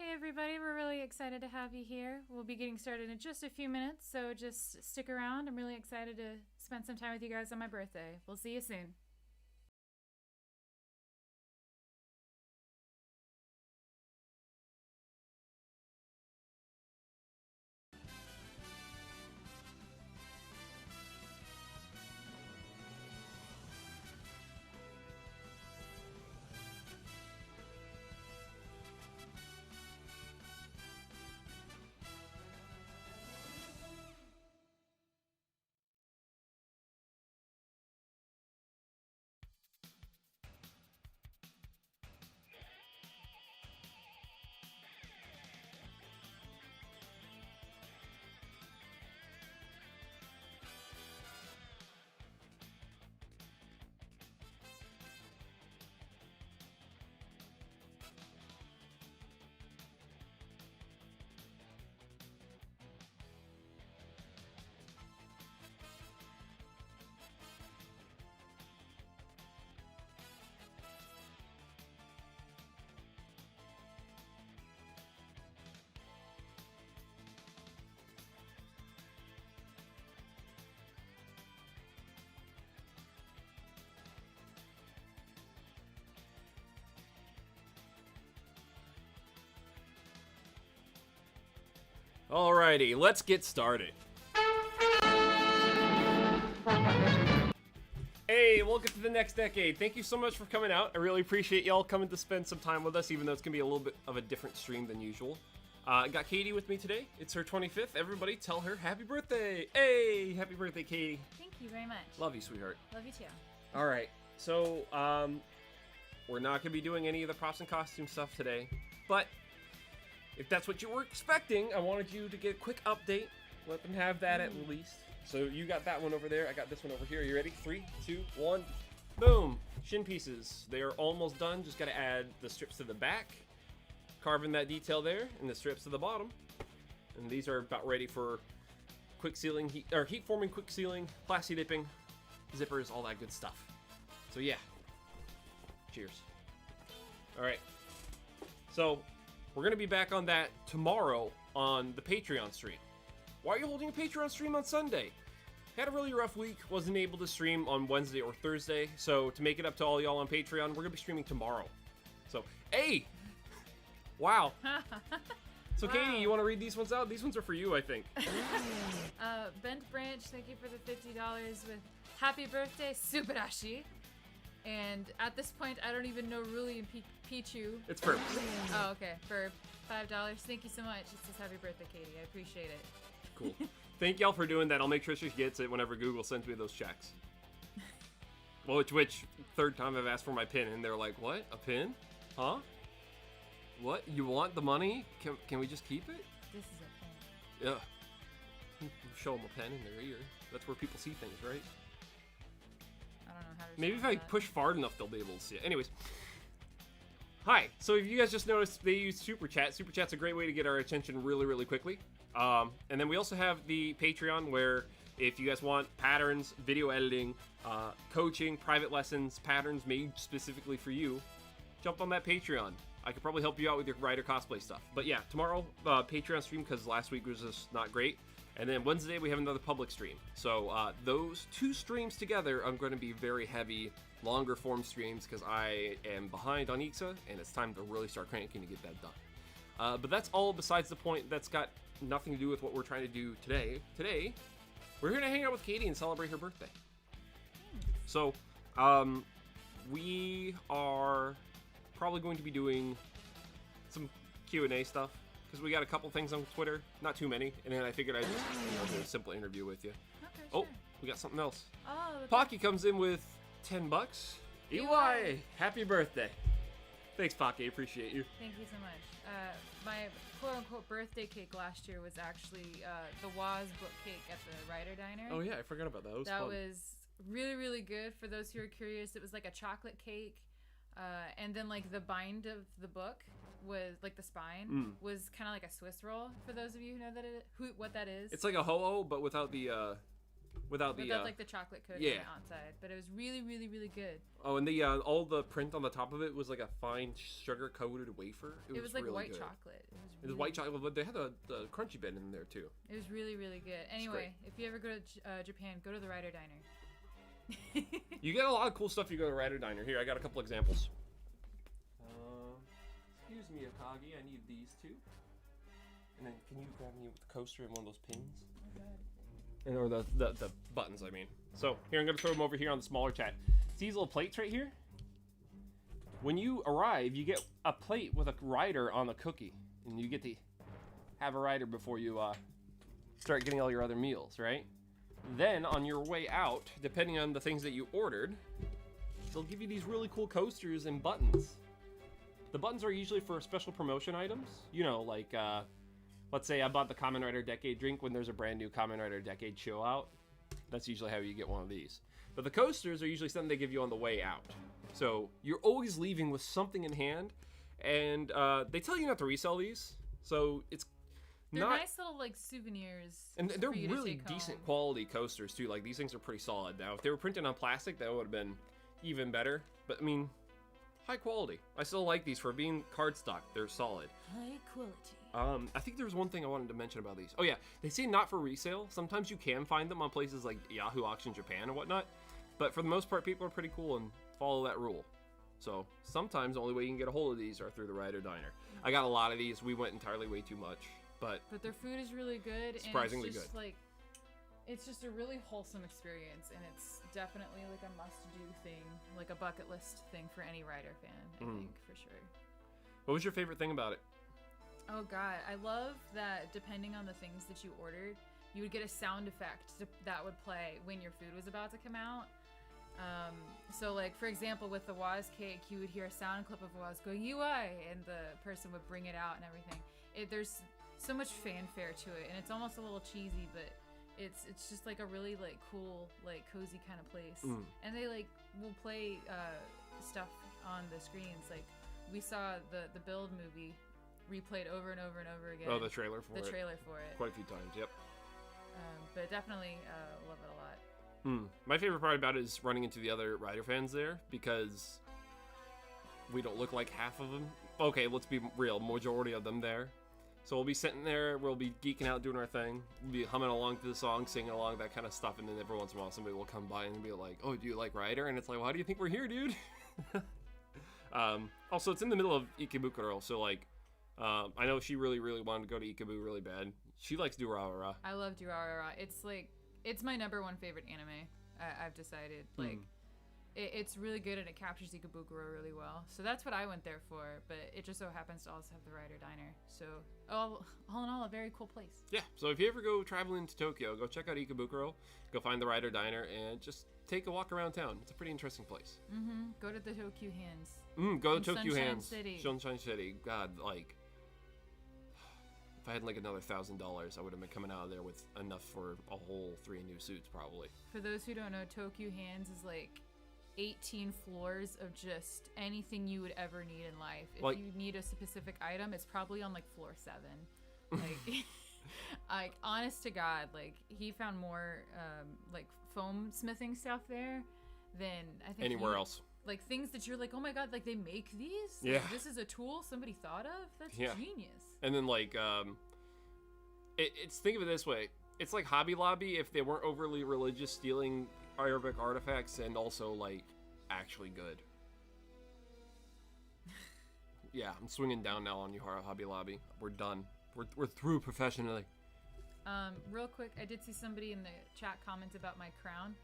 Hey everybody, we're really excited to have you here. We'll be getting started in just a few minutes, so just stick around. I'm really excited to spend some time with you guys on my birthday. We'll see you soon. Alrighty, let's get started. Hey, welcome to the next decade. Thank you so much for coming out. I really appreciate y'all coming to spend some time with us, even though it's going to be a little bit of a different stream than usual. I got Katie with me today. It's her 25th. Everybody tell her happy birthday. Hey, happy birthday, Katie. Thank you very much. Love you, sweetheart. Love you too. Alright, so, we're not going to be doing any of the props and costume stuff today, but if that's what you were expecting, I wanted you to get a quick update. Let them have that at least. So you got that one over there. I got this one over here. You ready? 3, 2, 1. Boom. Shin pieces. They are almost done. Just got to add the strips to the back. Carving that detail there. And the strips to the bottom. And these are about ready for quick sealing, heat forming, quick sealing, plasti dipping, zippers, all that good stuff. So yeah. Cheers. All right. So we're going to be back on that tomorrow on the Patreon stream. Why are you holding a Patreon stream on Sunday? Had a really rough week, wasn't able to stream on Wednesday or Thursday, so to make it up to all y'all on Patreon, we're going to be streaming tomorrow. So, hey! Wow. So, wow. Katie, you want to read these ones out? These ones are for you, I think. Bent Branch, thank you for the $50 with happy birthday, Subarashi. And at this point, I don't even know Ruli and Pichu. It's Ferb. Oh, okay. For $5. Thank you so much. It says happy birthday, Katie. I appreciate it. Cool. Thank y'all for doing that. I'll make sure she gets it whenever Google sends me those checks. Well, which third time I've asked for my PIN, and they're like, what? A PIN? Huh? What? You want the money? Can we just keep it? This is a PIN. Yeah. Show them a pen in their ear. That's where people see things, right? I don't know how to Maybe if I push far enough, they'll be able to see it. Anyways. Hi. So if you guys just noticed, they use Super Chat. Super Chat's a great way to get our attention really, really quickly. And then we also have the Patreon where if you guys want patterns, video editing, coaching, private lessons, patterns made specifically for you, jump on that Patreon. I could probably help you out with your writer cosplay stuff. But yeah, tomorrow, Patreon stream because last week was just not great. And then Wednesday, we have another public stream. So those two streams together are going to be very heavy, longer form streams because I am behind on IXA, and it's time to really start cranking to get that done. But that's all besides the point. That's got nothing to do with what we're trying to do today. Today, we're here to hang out with Katie and celebrate her birthday. So, we are probably going to be doing some Q&A stuff because we got a couple things on Twitter, not too many, and then I figured I'd just do a simple interview with you. Okay, Oh, sure. we got something else. Oh, Pocky comes in with $10. EY, happy birthday. Thanks, Pocky. Appreciate you. Thank you so much. My quote-unquote birthday cake last year was actually the Waz book cake at the Writer Diner. Oh, yeah, I forgot about that. That was really, really good. For those who are curious, it was like a chocolate cake, and then like the bind of the book was like the spine was kind of like a Swiss roll. For those of you who know what that is, it's like a ho-oh, but without the Without the like the chocolate coating on the outside, but it was really, really, really good. Oh, and the all the print on the top of it was like a fine sugar coated wafer. It was like really white good. chocolate. It was white chocolate, but they had the crunchy bit in there too. It was really, really good. Anyway, if you ever go to Japan, go to the Ryder Diner. You get a lot of cool stuff. You go to Ryder Diner. Here, I got a couple examples. Excuse me, Akagi. I need these two. And then, can you grab me the coaster and one of those pins? Or the buttons, I mean. So, here, I'm going to throw them over here on the smaller chat. See these little plates right here? When you arrive, you get a plate with a rider on the cookie. And you get to have a rider before you start getting all your other meals, right? Then, on your way out, depending on the things that you ordered, they'll give you these really cool coasters and buttons. The buttons are usually for special promotion items. You know, like... let's say I bought the Kamen Rider Decade drink when there's a brand new Kamen Rider Decade show out. That's usually how you get one of these. But the coasters are usually something they give you on the way out. So you're always leaving with something in hand. And they tell you not to resell these. So they're nice little like souvenirs. And they're really decent quality coasters too. Like these things are pretty solid. Now if they were printed on plastic, that would have been even better. But I mean, high quality. I still like these for being cardstock. They're solid. High quality. I think there was one thing I wanted to mention about these. Oh yeah, they say not for resale. Sometimes you can find them on places like Yahoo Auction Japan and whatnot. But for the most part, people are pretty cool and follow that rule. So sometimes the only way you can get a hold of these are through the Ryder Diner. I got a lot of these. We went entirely way too much. But their food is really good. Surprisingly and it's just good. Like, it's just a really wholesome experience. And it's definitely like a must-do thing. Like a bucket list thing for any Ryder fan, I think, for sure. What was your favorite thing about it? Oh god, I love that depending on the things that you ordered, you would get a sound effect that would play when your food was about to come out. So like for example with the Waz cake, you would hear a sound clip of Waz going UI and the person would bring it out and everything. There's so much fanfare to it and it's almost a little cheesy, but it's just like a really like cool, like cozy kind of place. And they like will play stuff on the screens. Like we saw the Build movie replayed over and over and over again. Oh, the trailer for it. The trailer for it. Quite a few times, yep. But definitely love it a lot. My favorite part about it is running into the other Ryder fans there, because we don't look like half of them. Okay, let's be real, majority of them there. So we'll be sitting there, we'll be geeking out doing our thing, we'll be humming along to the song, singing along, that kind of stuff, and then every once in a while somebody will come by and be like, oh, do you like Ryder? And it's like, well, how do you think we're here, dude? Also, it's in the middle of Ikebukuro, so like, I know she really, really wanted to go to Ikebu really bad. She likes Durarara. I love Durarara. It's my number one favorite anime. I've decided. Like, it's really good and it captures Ikebukuro really well. So that's what I went there for. But it just so happens to also have the Ryder Diner. So all in all, a very cool place. Yeah. So if you ever go traveling to Tokyo, go check out Ikebukuro. Go find the Ryder Diner and just take a walk around town. It's a pretty interesting place. Go to the Tokyo Hands. Go to Tokyo Sunshine Hands. City. Sunshine City. God, like, if I had like another $1,000, I would have been coming out of there with enough for a whole 3 new suits, probably. For those who don't know, Tokyo Hands is like 18 floors of just anything you would ever need in life. If like, you need a specific item, it's probably on like floor 7. Like, like honest to God, like he found more like foam smithing stuff there than I think anywhere else. Like things that you're like, oh my god, like they make these? Yeah. Like, this is a tool somebody thought of? That's genius. And then like, it's think of it this way. It's like Hobby Lobby if they weren't overly religious, stealing Arabic artifacts and also like actually good. Yeah, I'm swinging down now on you, Hobby Lobby. We're done. We're through professionally. Real quick, I did see somebody in the chat comment about my crown.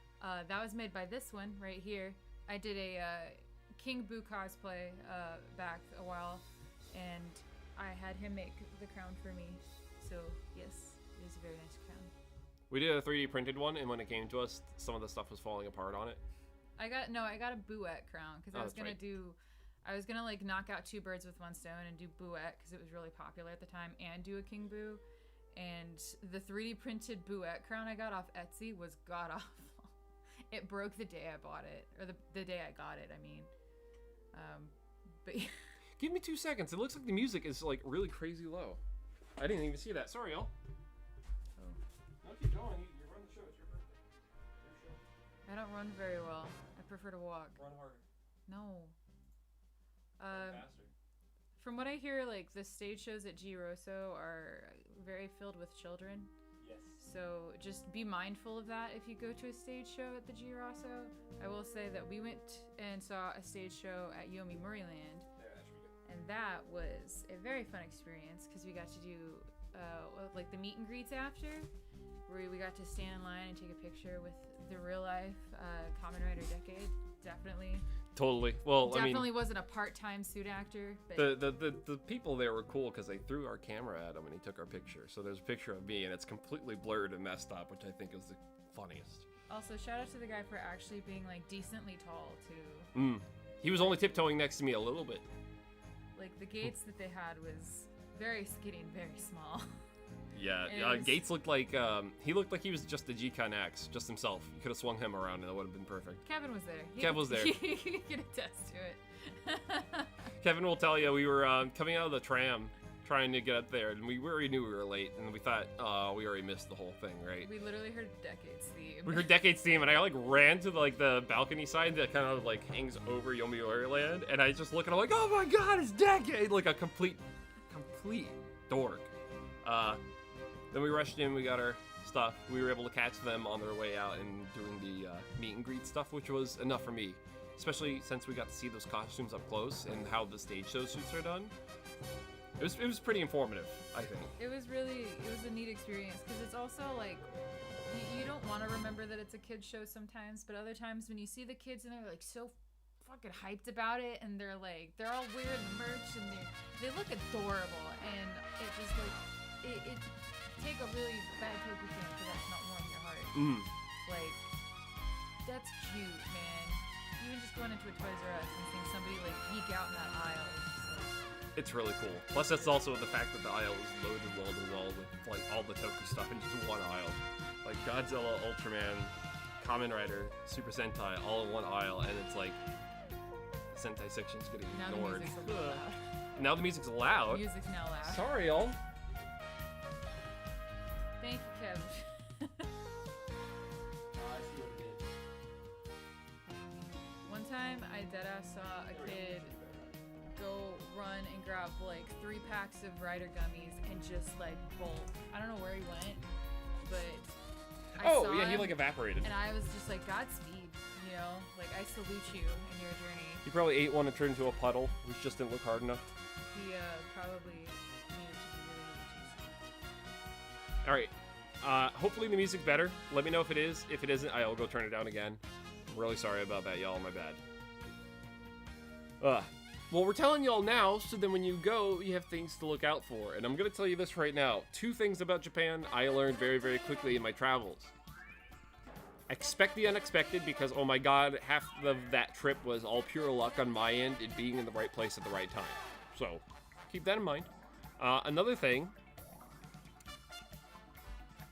That was made by this one right here. I did a King Boo cosplay back a while, and I had him make the crown for me. So yes, it is a very nice crown. We did a 3D printed one, and when it came to us, some of the stuff was falling apart on it. I got a Booette crown because I was gonna like knock out 2 birds with one stone and do Booette because it was really popular at the time, and do a King Boo. And the 3D printed Booette crown I got off Etsy was god awful. It broke the day I bought it, or the day I got it. I mean, but give me 2 seconds. It looks like the music is like really crazy low. I didn't even see that. Sorry, y'all. Oh. No, keep going. You run the show. It's your birthday. I don't run very well. I prefer to walk. Run harder. No. Faster. From what I hear, like the stage shows at G Rosso are very filled with children. Yes. So just be mindful of that if you go to a stage show at the G Rosso. I will say that we went and saw a stage show at Yomi Murrayland. There, that should be good. And that was a very fun experience because we got to do like the meet and greets after, where we got to stand in line and take a picture with the real life Kamen Rider Decade. Definitely. Totally. Well, Definitely wasn't a part-time suit actor. But the people there were cool because they threw our camera at him and he took our picture. So there's a picture of me and it's completely blurred and messed up, which I think is the funniest. Also, shout out to the guy for actually being like decently tall too. He was only tiptoeing next to me a little bit. Like the Gates that they had was very skinny and very small. Yeah, Gates looked like he was just the G-Con X, just himself. You could have swung him around and it would have been perfect. Kevin was there. Kev was there. He could attest to it. Kevin will tell you we were coming out of the tram trying to get up there, and we already knew we were late, and we thought, oh, we already missed the whole thing, right? We literally heard Decade's theme. We heard Decade's theme, and I like ran to the balcony side that kind of like hangs over Yomi Land, and I just look and I'm like, oh my god, it's Decade! Like a complete dork. Then we rushed in, we got our stuff. We were able to catch them on their way out and doing the meet and greet stuff, which was enough for me. Especially since we got to see those costumes up close and how the stage show suits are done. It was pretty informative, I think. It was a neat experience because it's also like, you don't want to remember that it's a kid's show sometimes, but other times when you see the kids and they're like so fucking hyped about it and they're all wearing the merch and they look adorable, and it just like, it take a really bad Toku fan for that to not warm your heart. Like, that's cute, man. Even just going into a Toys R Us and seeing somebody like geek out in that aisle is just like... It's really cool. Plus, that's also the fact that the aisle is loaded wall to wall with like all the Toku stuff in just one aisle. Like Godzilla, Ultraman, Kamen Rider, Super Sentai, all in one aisle, and it's like the Sentai section's getting ignored. The music's a little loud. Now the music's loud. The music's now loud. Sorry, y'all. Thank you, Kev. One time, I deadass saw a kid go run and grab like 3 packs of Rider gummies and just like bolt. I don't know where he went, but I saw he him, like evaporated. and I was just like, Godspeed, you know? Like, I salute you in your journey. He probably ate one and turned into a puddle, which just didn't look hard enough. He probably needed to be really, really juicy. All right. Hopefully the music's better. Let me know if it is. If it isn't, I'll go turn it down again. I'm really sorry about that, y'all. My bad. Well, we're telling y'all now, so then when you go, you have things to look out for. And I'm going to tell you this right now. 2 things about Japan I learned very, very quickly in my travels. Expect the unexpected, because, oh my god, half of that trip was all pure luck on my end and being in the right place at the right time. So, keep that in mind. Another thing,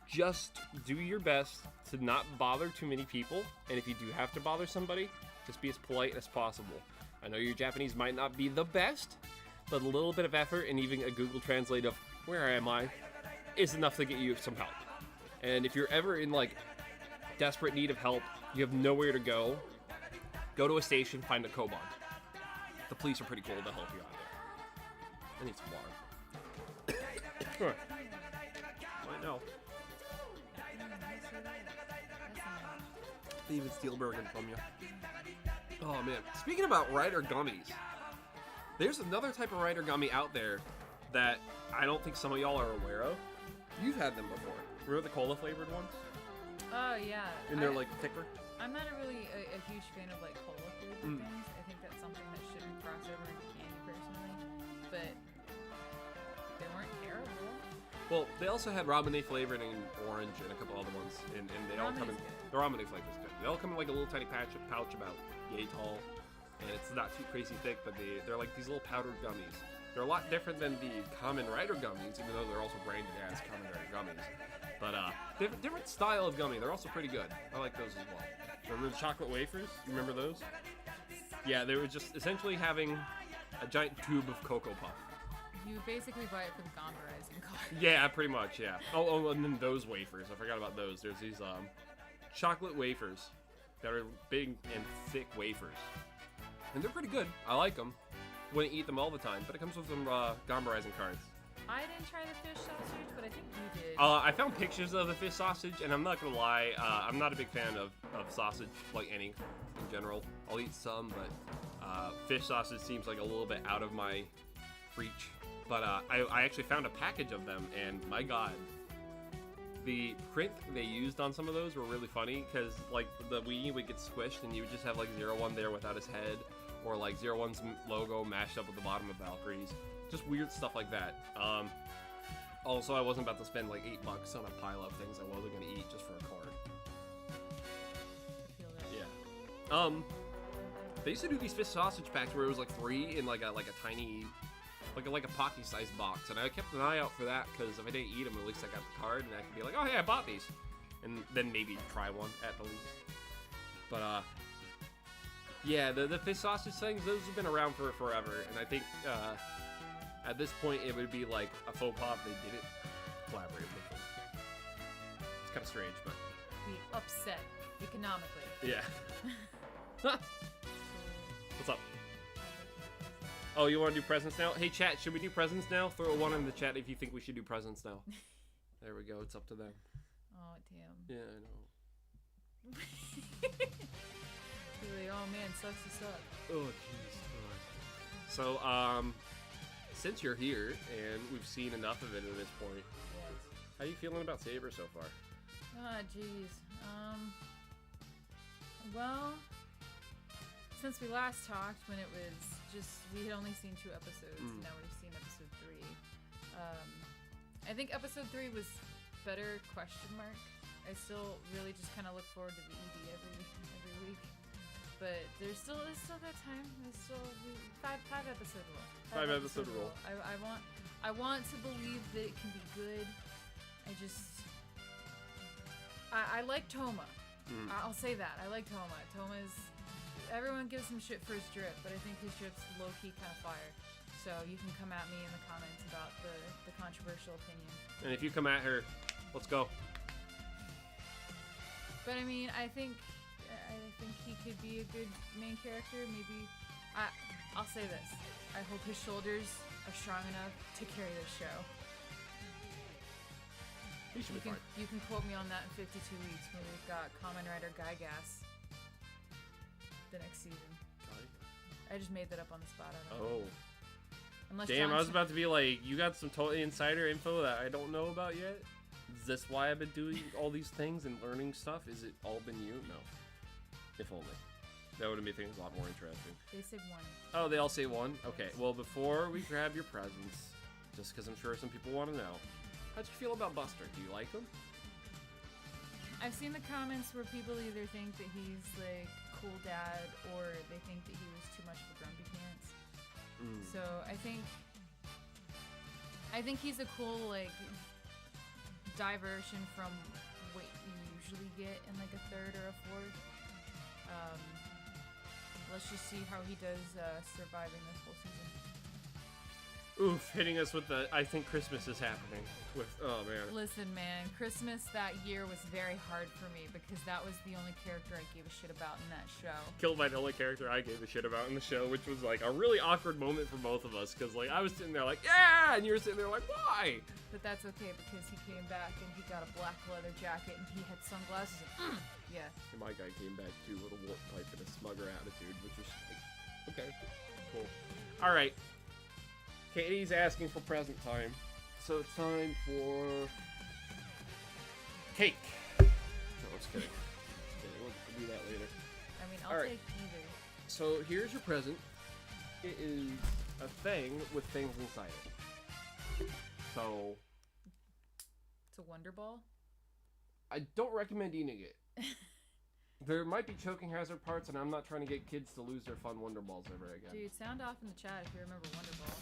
just do your best to not bother too many people, and if you do have to bother somebody, just be as polite as possible. I know your Japanese might not be the best, but a little bit of effort and even a Google Translate of where am I is enough to get you some help. And if you're ever in like desperate need of help, you have nowhere to go to a station, find a Koban. The police are pretty cool to help you out there. I need some water. I know. Even Steelbergen from you. Oh man, speaking about Rider gummies, there's another type of Rider gummy out there that I don't think some of y'all are aware of. You've had them before. Remember the cola flavored ones? Oh, yeah. And they're like thicker? I'm not really a huge fan of like cola flavored things. I think that's something that shouldn't cross over into candy personally. But they weren't terrible. Well, they also had Ramune flavored and orange and a couple other ones. And they all come in. The Ramune flavor is good. They all come in like a little tiny pouch about yay tall. And it's not too crazy thick, but they're like these little powdered gummies. They're a lot different than the Kamen Rider gummies, even though they're also branded as Kamen Rider gummies. But different style of gummy. They're also pretty good. I like those as well. Remember the chocolate wafers? You remember those? Yeah, they were just essentially having a giant tube of Cocoa Puff. You basically buy it for the Gamba Rising card. Yeah, pretty much, yeah. Oh, and then those wafers. I forgot about those. There's these chocolate wafers that are big and thick wafers. And they're pretty good. I like them. Wouldn't eat them all the time, but it comes with some Gombarizing cards. I didn't try the fish sausage, but I think you did. I found pictures of the fish sausage, and I'm not gonna lie, I'm not a big fan of sausage, like any in general. I'll eat some, but fish sausage seems like a little bit out of my reach. But I actually found a package of them, and my god, the print they used on some of those were really funny, because like the weenie would get squished, and you would just have like 01 there without his head, or like 01's logo mashed up with the bottom of Valkyrie's. Just weird stuff like that. Also, I wasn't about to spend like $8 on a pile of things I wasn't gonna eat just for a card. I feel that. Yeah. They used to do these fish sausage packs where it was like 3 in like a tiny, like a pocky-sized box, and I kept an eye out for that because if I didn't eat them, at least I got the card, and I could be like, oh hey, I bought these, and then maybe try one at the least. But yeah, the fish sausage things, those have been around for forever, and I think at this point it would be like a faux pas if they didn't collaborate with them. It's kind of strange, but Be upset economically. yeah. What's up? Oh, you want to do presents now? Hey, chat, should we do presents now? Throw a 1 in the chat if you think we should do presents now. There we go. It's up to them. Oh damn. Yeah, I know. You're like, oh man, sucks to suck. Oh, jeez. So, since you're here and we've seen enough of it at this point, Yes. how you feeling about Saber so far? Ah, jeez. Well, since we last talked, when it was just, we had only seen 2 episodes, and now we've seen episode 3. I think episode 3 was better, question mark. I still really just kind of look forward to the ED every week. But there's still that time. There's still 5 episode rule. 5 episode rule. I want to believe that it can be good. I like Toma. I'll say that. I like Toma. Toma's, everyone gives him shit for his drip, but I think his drip's low-key kind of fire. So you can come at me in the comments about the controversial opinion. And if you come at her, let's go. But I mean, I think he could be a good main character. Maybe I'll say this. I hope his shoulders are strong enough to carry this show. He should be fine. You can quote me on that in 52 weeks when we've got Kamen Rider Guy Gas the next season. I just made that up on the spot. I don't know. Unless Damn, John I was about to be like, you got some totally insider info that I don't know about yet? Is this why I've been doing all these things and learning stuff? Is it all been you? No. If only. That would have made things a lot more interesting. They said 1. Oh, they all say 1? Okay, well, before we grab your presents, just because I'm sure some people want to know, how'd you feel about Buster? Do you like him? I've seen the comments where people either think that he's like cool dad or they think that he was too much of a grumpy pants. So I think he's a cool like diversion from what you usually get in like a 3rd or a 4th. Let's just see how he does surviving this whole season. Oof, hitting us with the, I think Christmas is happening. Oh man. Listen, man, Christmas that year was very hard for me because that was the only character I gave a shit about in that show. Killed by the only character I gave a shit about in the show, which was like a really awkward moment for both of us, because like I was sitting there like, yeah, and you were sitting there like, why? But that's okay because he came back and he got a black leather jacket and he had sunglasses and yeah. And my guy came back too with a warp pipe and a smugger attitude, which was like, okay, cool. All right. Katie's asking for present time, so it's time for cake. No, I'm just kidding. We'll do that later. I mean, I'll take either. So here's your present. It is a thing with things inside it. So it's a Wonder Ball? I don't recommend eating it. There might be choking hazard parts, and I'm not trying to get kids to lose their fun Wonder Balls ever again. Dude, sound off in the chat if you remember Wonder Ball.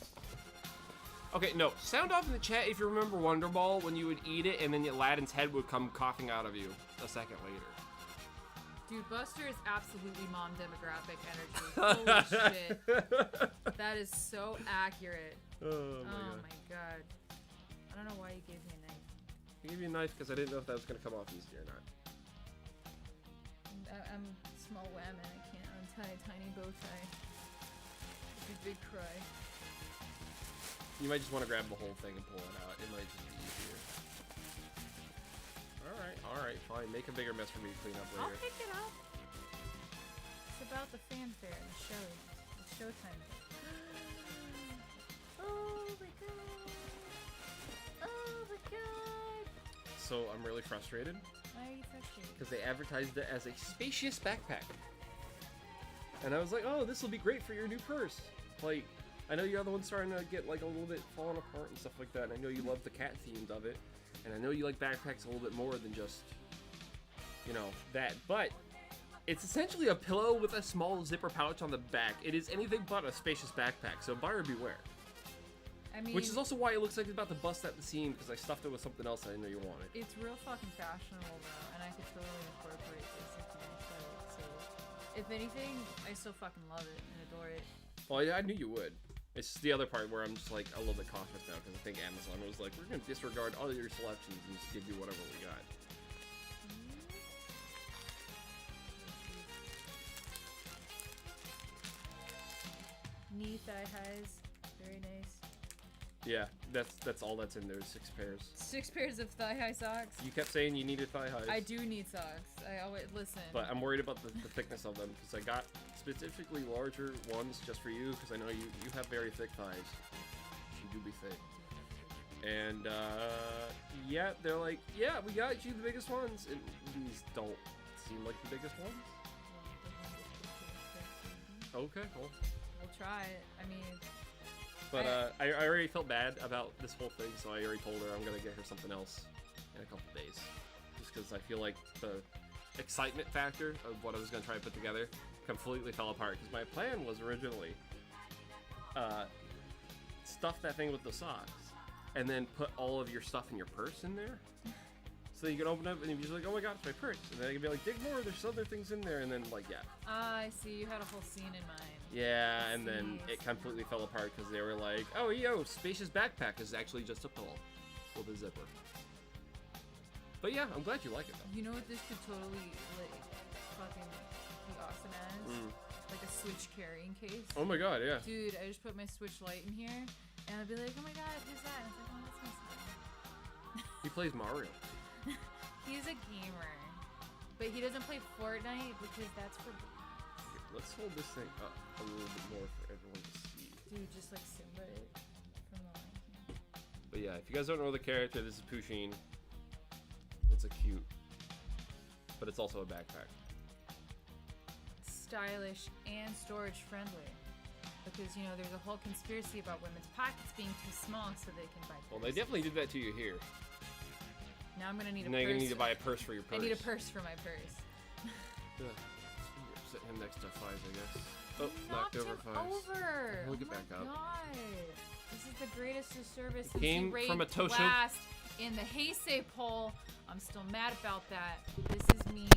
Okay, no. Sound off in the chat if you remember Wonder Ball when you would eat it and then Aladdin's head would come coughing out of you a second later. Dude, Buster is absolutely mom demographic energy. Holy shit. That is so accurate. Oh my god. I don't know why you gave me a knife. I gave you a knife because I didn't know if that was going to come off easy or not. I'm small woman. I can't untie a tiny bow tie. It'd be big cry. You might just want to grab the whole thing and pull it out. It might just be easier. All right, fine. Make a bigger mess for me to clean up later. I'll pick it up. It's about the fanfare and the show. It's showtime. Oh my god. Oh my god. So I'm really frustrated. Why are you frustrated? Because they advertised it as a spacious backpack. And I was like, oh, this will be great for your new purse. Like, I know your other one's starting to get like a little bit falling apart and stuff like that. And I know you love the cat themes of it. And I know you like backpacks a little bit more than just, you know, that. But it's essentially a pillow with a small zipper pouch on the back. It is anything but a spacious backpack. So buyer beware. I mean, which is also why it looks like it's about to bust at the seam, because I stuffed it with something else I didn't know you wanted. it's real fucking fashionable though, and I could totally incorporate this into my show. So, if anything, I still fucking love it and adore it. Well, yeah, I knew you would. It's just the other part where I'm just like a little bit cautious now, because I think Amazon was like, we're going to disregard all your selections and just give you whatever we got. Knee thigh highs, very nice. Yeah, that's all that's in there, 6 pairs. 6 pairs of thigh high socks. You kept saying you needed thigh highs. I do need socks. I always listen. But I'm worried about the thickness of them, because I got specifically larger ones just for you, because I know you have very thick thighs. You do be thick. And, yeah, they're like, yeah, we got you the biggest ones. And these don't seem like the biggest ones. Okay, cool. We'll try it. I mean... But I already felt bad about this whole thing, so I already told her I'm gonna get her something else in a couple days. Just because I feel like the excitement factor of what I was gonna try to put together completely fell apart. Because my plan was originally stuff that thing with the socks, and then put all of your stuff in your purse in there. So you can open up and you'd be like, oh my god, it's my purse. And then I could be like, dig more, there's other things in there. And then, like, yeah. I see, you had a whole scene in mind. Yeah, and then it completely fell apart because they were like, oh, yo, spacious backpack is actually just a pillow with a zipper. But yeah, I'm glad you like it, though. You know what this could totally, like, fucking be awesome as? Like a Switch carrying case. Oh my god, yeah. Dude, I just put my Switch Lite in here, and I'd be like, oh my god, who's that? And I was like, oh, that's my son. He plays Mario. He's a gamer, but he doesn't play Fortnite because that's for boys. Okay, let's hold this thing up a little bit more for everyone to see. Dude, just like Simba it from the Lion King. But yeah, if you guys don't know the character, this is Pusheen. It's a cute, but it's also a backpack. Stylish and storage friendly. Because, you know, there's a whole conspiracy about women's pockets being too small so they can buy purses. Well, they definitely did that to you here. Now I'm gonna need a now purse. you're gonna need to buy a purse for your purse. I need a purse for my purse. Sit him next to Fives, I guess. Oh, knocked over Fives. He'll get back up. God. This is the greatest disservice since Came you ranked from a Tosho. last in the Heisei poll. I'm still mad about that. This is me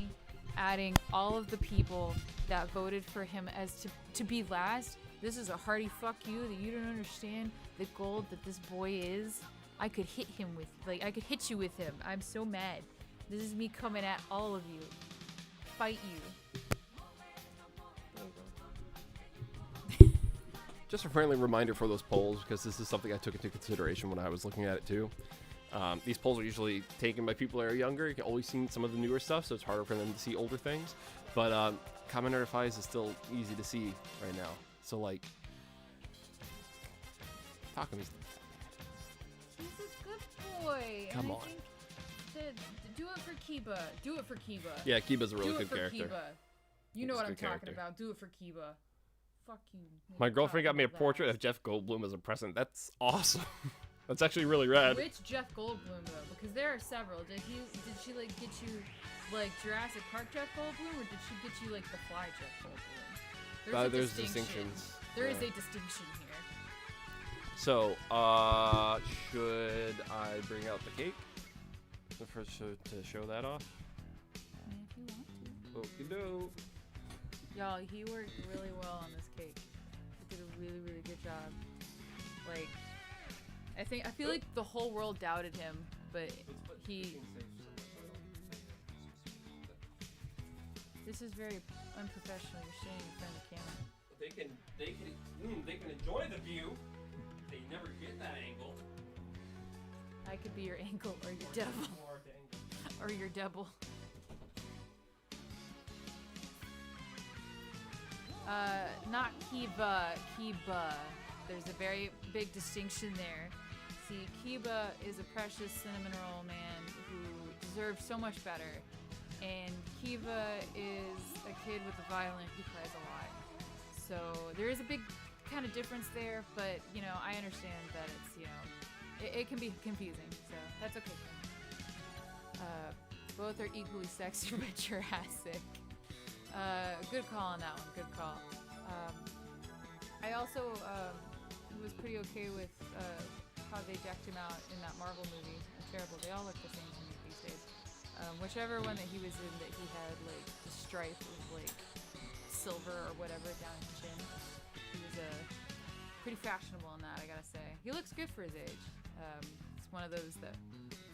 adding all of the people that voted for him as to be last. This is a hearty fuck you that you don't understand the gold that this boy is. I could hit him with, like, I could hit you with him. I'm so mad. This is me coming at all of you. Fight you. There you go. Just a friendly reminder for those polls, because this is something I took into consideration when I was looking at it too. These polls are usually taken by people that are younger. You can always see some of the newer stuff, so it's harder for them to see older things. But Common Notifies is still easy to see right now. So, like, talk to me. He's a good boy. Come and on. I think do it for Kiba. Do it for Kiba. Yeah, Kiba's a really good Do it for character. Kiba. You know Kiba's what a I'm good talking character. about. Do it for Kiba. Fuck you. My girlfriend got me a portrait of Jeff Goldblum as a present. That's awesome. That's actually really rad. Which Jeff Goldblum though? Because there are several. Did she like get you like Jurassic Park Jeff Goldblum, or did she get you like the Fly Jeff Goldblum? There's distinctions. There is a distinction here. So, should I bring out the cake to show that off? If you want to. Okey-doke. Y'all, he worked really well on this cake. He did a really, really good job. Like, I feel like the whole world doubted him, but he. This is very unprofessional. You're standing in front of the camera. They can enjoy the view. They never get that angle. I could be your ankle or your devil. Or your devil. Not Kiba, Kiba. There's a very big distinction there. See, Kiba is a precious cinnamon roll man who deserves so much better. And Kiva is a kid with a violin who cries a lot. So there is a big kind of difference there, but, you know, I understand that it's, you know, it can be confusing, so that's okay for me. Both are equally sexy but Jurassic. Good call on that one, good call. I also was pretty okay with how they decked him out in that Marvel movie. Terrible, they all look the same to me these days. Whichever one that he was in that he had like the stripe of like silver or whatever down his chin. He was pretty fashionable in that, I gotta say. He looks good for his age. It's one of those that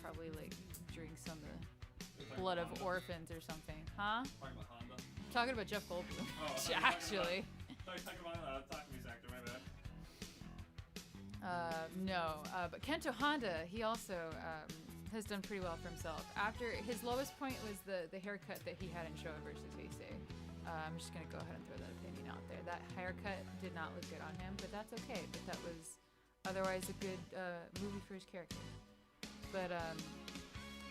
probably like drinks on the blood of orphans or something. Huh? Talking about Honda. I'm talking about Jeff Goldblum. Oh, actually. Sorry, talking about Takami's actor, my bad. No, but Kento Honda, he also has done pretty well for himself. After his lowest point was the haircut that he had in Showa versus Heisei. I'm just gonna go ahead and throw that opinion out there. That haircut did not look good on him, but that's okay. But that was otherwise a good movie for his character. But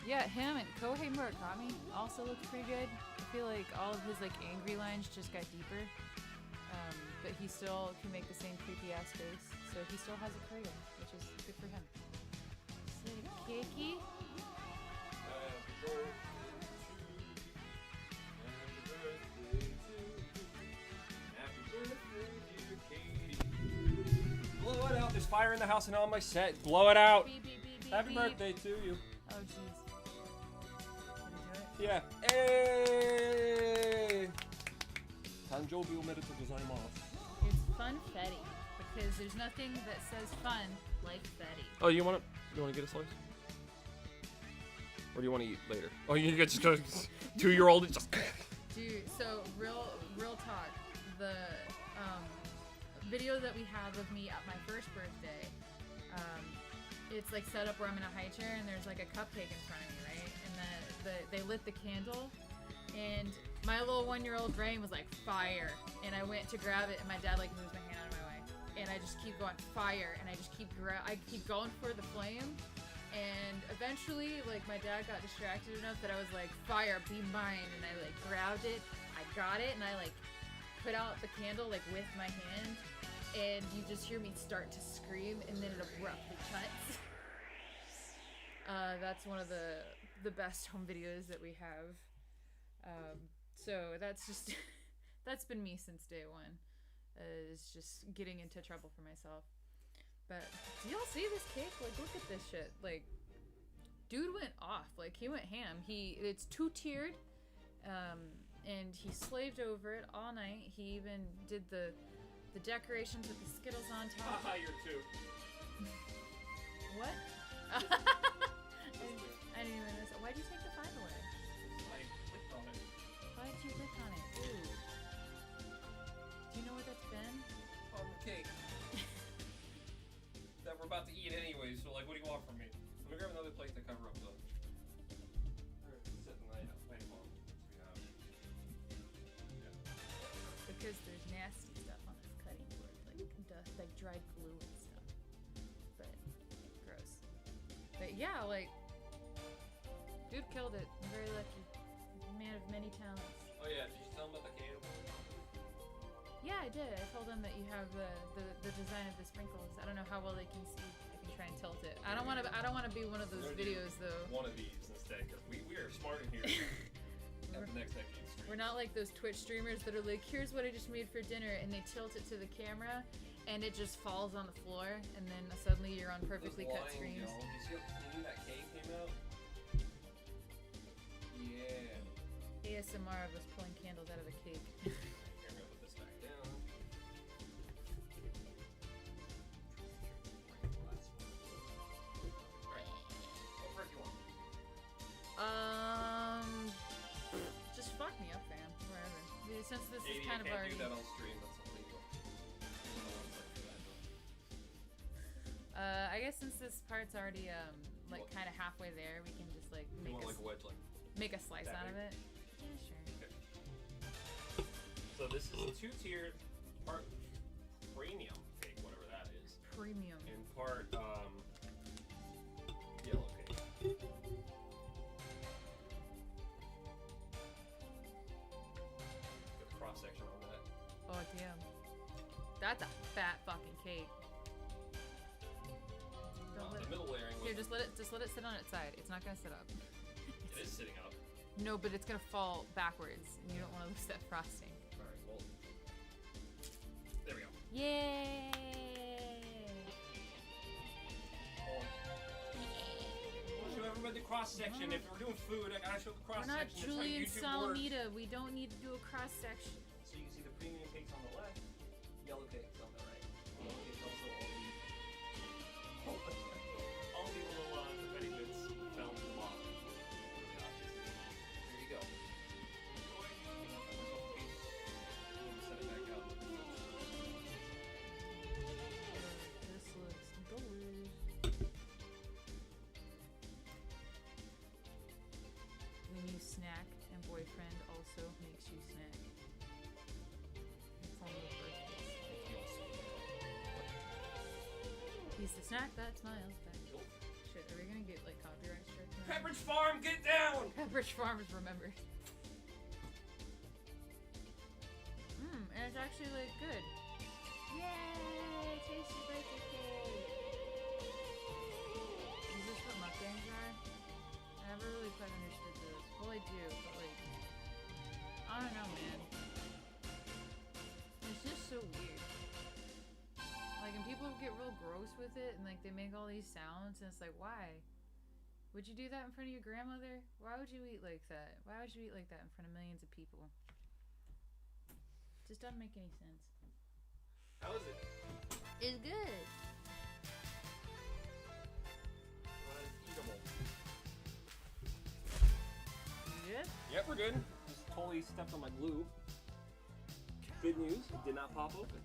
yeah, him and Kohei Murakami also looked pretty good. I feel like all of his like angry lines just got deeper. But he still can make the same creepy ass face, so he still has a career, which is good for him. Cakey. Blow it out. There's fire in the house and on my set. Blow it out. Beep, beep, beep, beep, Happy beep. birthday to you. Oh jeez. Yeah. Hey! Tanjoubi omedetou gozaimasu. It's funfetti because there's nothing that says fun like Fetty. Oh, you want to get a slice? Or do you want to eat later? Oh, you just go 2-year-old and just. Dude, so real talk. The video that we have of me at my first birthday, it's like set up where I'm in a high chair and there's like a cupcake in front of me, right? And they lit the candle, and my little 1-year-old brain was like fire, and I went to grab it, and my dad like moves my hand out of my way, and I just keep going fire, and I just keep going for the flame, and eventually like my dad got distracted enough that I was like, fire, be mine, and I like grabbed it, I got it, and I like put out the candle like with my hand, and you just hear me start to scream, and then it abruptly cuts. That's one of the best home videos that we have. So that's just that's been me since day one. Is just getting into trouble for myself. But do y'all see this cake? Like, look at this shit. Like, dude went off. Like, he went ham. It's 2-tiered, and he slaved over it all night. He even did the decorations with the Skittles on top. Haha, you're 2. What? I didn't even notice. Why'd you take the 5 away? I clicked on it. Why did you click on it? Ooh. Do you know where that's been? On the cake. That we're about to eat anyway, so like, what do you want from me? I'm gonna grab another plate to cover up the. Because there's nasty stuff on this cutting board, like dust, like dried glue and stuff. But gross. But yeah, like, dude killed it. I'm very lucky. Man of many talents. Oh yeah, did you tell him about the candle? Yeah, I did. I told them that you have the design of the sprinkles. I don't know how well they can see. I can try and tilt it. I don't want to be one of those videos though. One of these instead, because we are smart in here. At the next decade stream. We're not like those Twitch streamers that are like, here's what I just made for dinner, and they tilt it to the camera, and it just falls on the floor, and then suddenly you're on perfectly cut screens. Did you see how clean that cake came out? Yeah. ASMR of us pulling candles out of a cake. Here, I'm gonna put this back down. Alright. What frick you want? Just fuck me up, fam. Wherever. you kind of can't already. do that on stream. That's illegal. I guess since this part's already like kind of halfway there, we can just like You want like a wedge, like. make a slice that out of big? it. Yeah, sure. Okay. So this is a 2-tiered, part premium cake, whatever that is, Premium. and part yellow cake. Good cross section on that. Oh damn. That's a fat fucking cake. Don't let The middle layering was, Here, just let it sit on its side. It's not gonna sit up. it is sitting up. No, but it's gonna fall backwards, and you don't want to lose that frosting. All right, well, there we go. Yay! We'll show everybody the cross section. If we're doing food, I gotta show the cross We're not section. That's how Julian YouTube works. Salamita. We don't need to do a cross section. So you can see the premium cakes on the left, yellow cakes on the right. Yellow cakes also all the little confetti bits fell to the bottom. Really obvious. There you go. Enjoy. Set it back out. This looks delicious. When you snack and boyfriend also makes you snack. It's only the first kiss. He's the snack that smiles back. Shit, are we gonna get like copyright strikes now? Pepperidge Farm, get down! Pepperidge Farm is remembered. And it's actually like good. Yay! Tasty birthday cake! Is this what mukbangs are? I never really quite understood this. Well, I do, but like, I don't know, man. It's just so weird. Like, and people get real gross with it, and like they make all these sounds, and it's like, why? Would you do that in front of your grandmother? Why would you eat like that? Why would you eat like that in front of millions of people? Just doesn't make any sense. How is it? It's good. Eatable. You good? Yep, we're good. Just totally stepped on my glue. Good news, it did not pop open.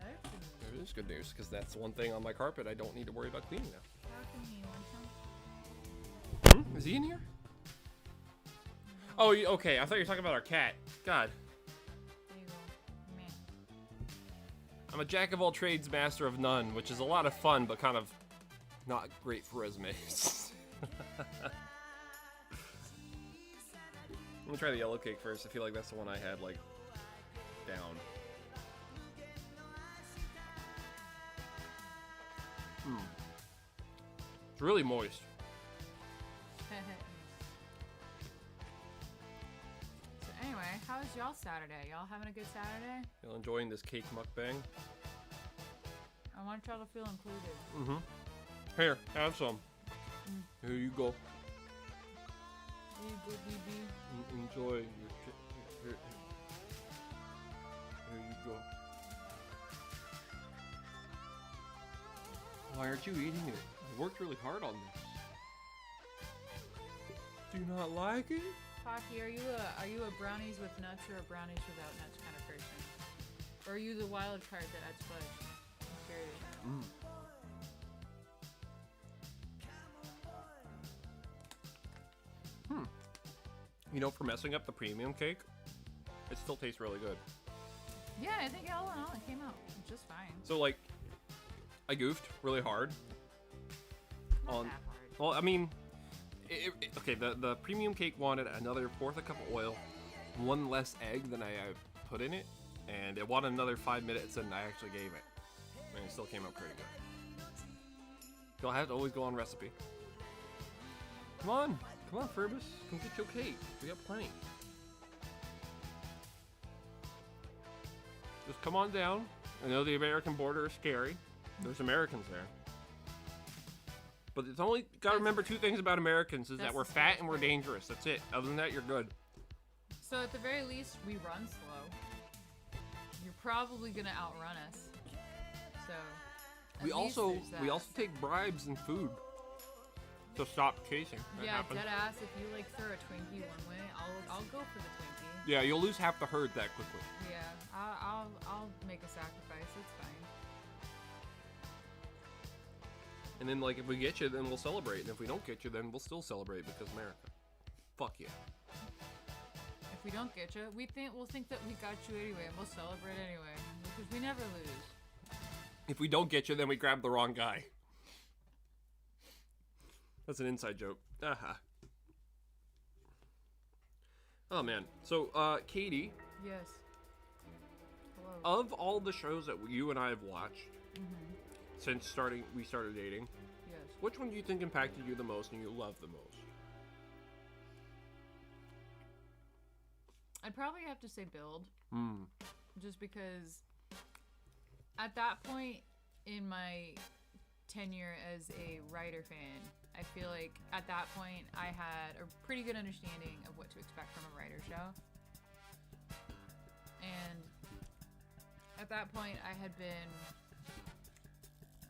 That's good. It is good news, because that's one thing on my carpet I don't need to worry about cleaning now. How can you want some? Is he in here? Oh, okay. I thought you were talking about our cat. God. There you go. Meh. I'm a jack of all trades, master of none, which is a lot of fun, but kind of not great for resumes. Let me try the yellow cake first. I feel like that's the one I had, like, down. It's really moist. So anyway, how was y'all Saturday? Y'all having a good Saturday? Y'all enjoying this cake mukbang? I want y'all to feel included. Mm-hmm. Here, have some. Here you go. There you go, BB. Enjoy your here you go. Why aren't you eating it? I worked really hard on this. Do you not like it? Pocky, are you a brownies with nuts or a brownies without nuts kind of person? Or are you the wild card that adds fudge? I'm curious. You know, for messing up the premium cake, it still tastes really good. Yeah, I think all in all it came out just fine. So, like, I goofed really hard. Not On, that hard. well, I mean, okay, the premium cake wanted another fourth a cup of oil, one less egg than I put in it, and it wanted another 5 minutes than I actually gave it. And it still came out pretty good. You'll have to always go on recipe. Come on, Furbus, come get your cake. We got plenty. Just come on down. I know the American border is scary. There's Americans there. But it's only gotta remember two things about Americans is that we're fat and we're dangerous. That's it. Other than that, you're good. So at the very least, we run slow. You're probably gonna outrun us. So We at least also there's that. take bribes and food. So stop chasing. That Yeah, happens. dead ass. If you like throw a Twinkie one way, I'll go for the Twinkie. Yeah, you'll lose half the herd that quickly. Yeah, I'll make a sacrifice. It's fine. And then, like, if we get you, then we'll celebrate. And if we don't get you, then we'll still celebrate because America. Fuck yeah. If we don't get you, we'll think that we got you anyway, and we'll celebrate anyway because we never lose. If we don't get you, then we grab the wrong guy. That's an inside joke. Aha. Oh man. So, Katie, Yes. Hello. of all the shows that you and I have watched since we started dating, Yes. which one do you think impacted you the most and you love the most? I'd probably have to say Build, Hmm. just because at that point in my tenure as a writer fan, I feel like at that point I had a pretty good understanding of what to expect from a writer show. And at that point I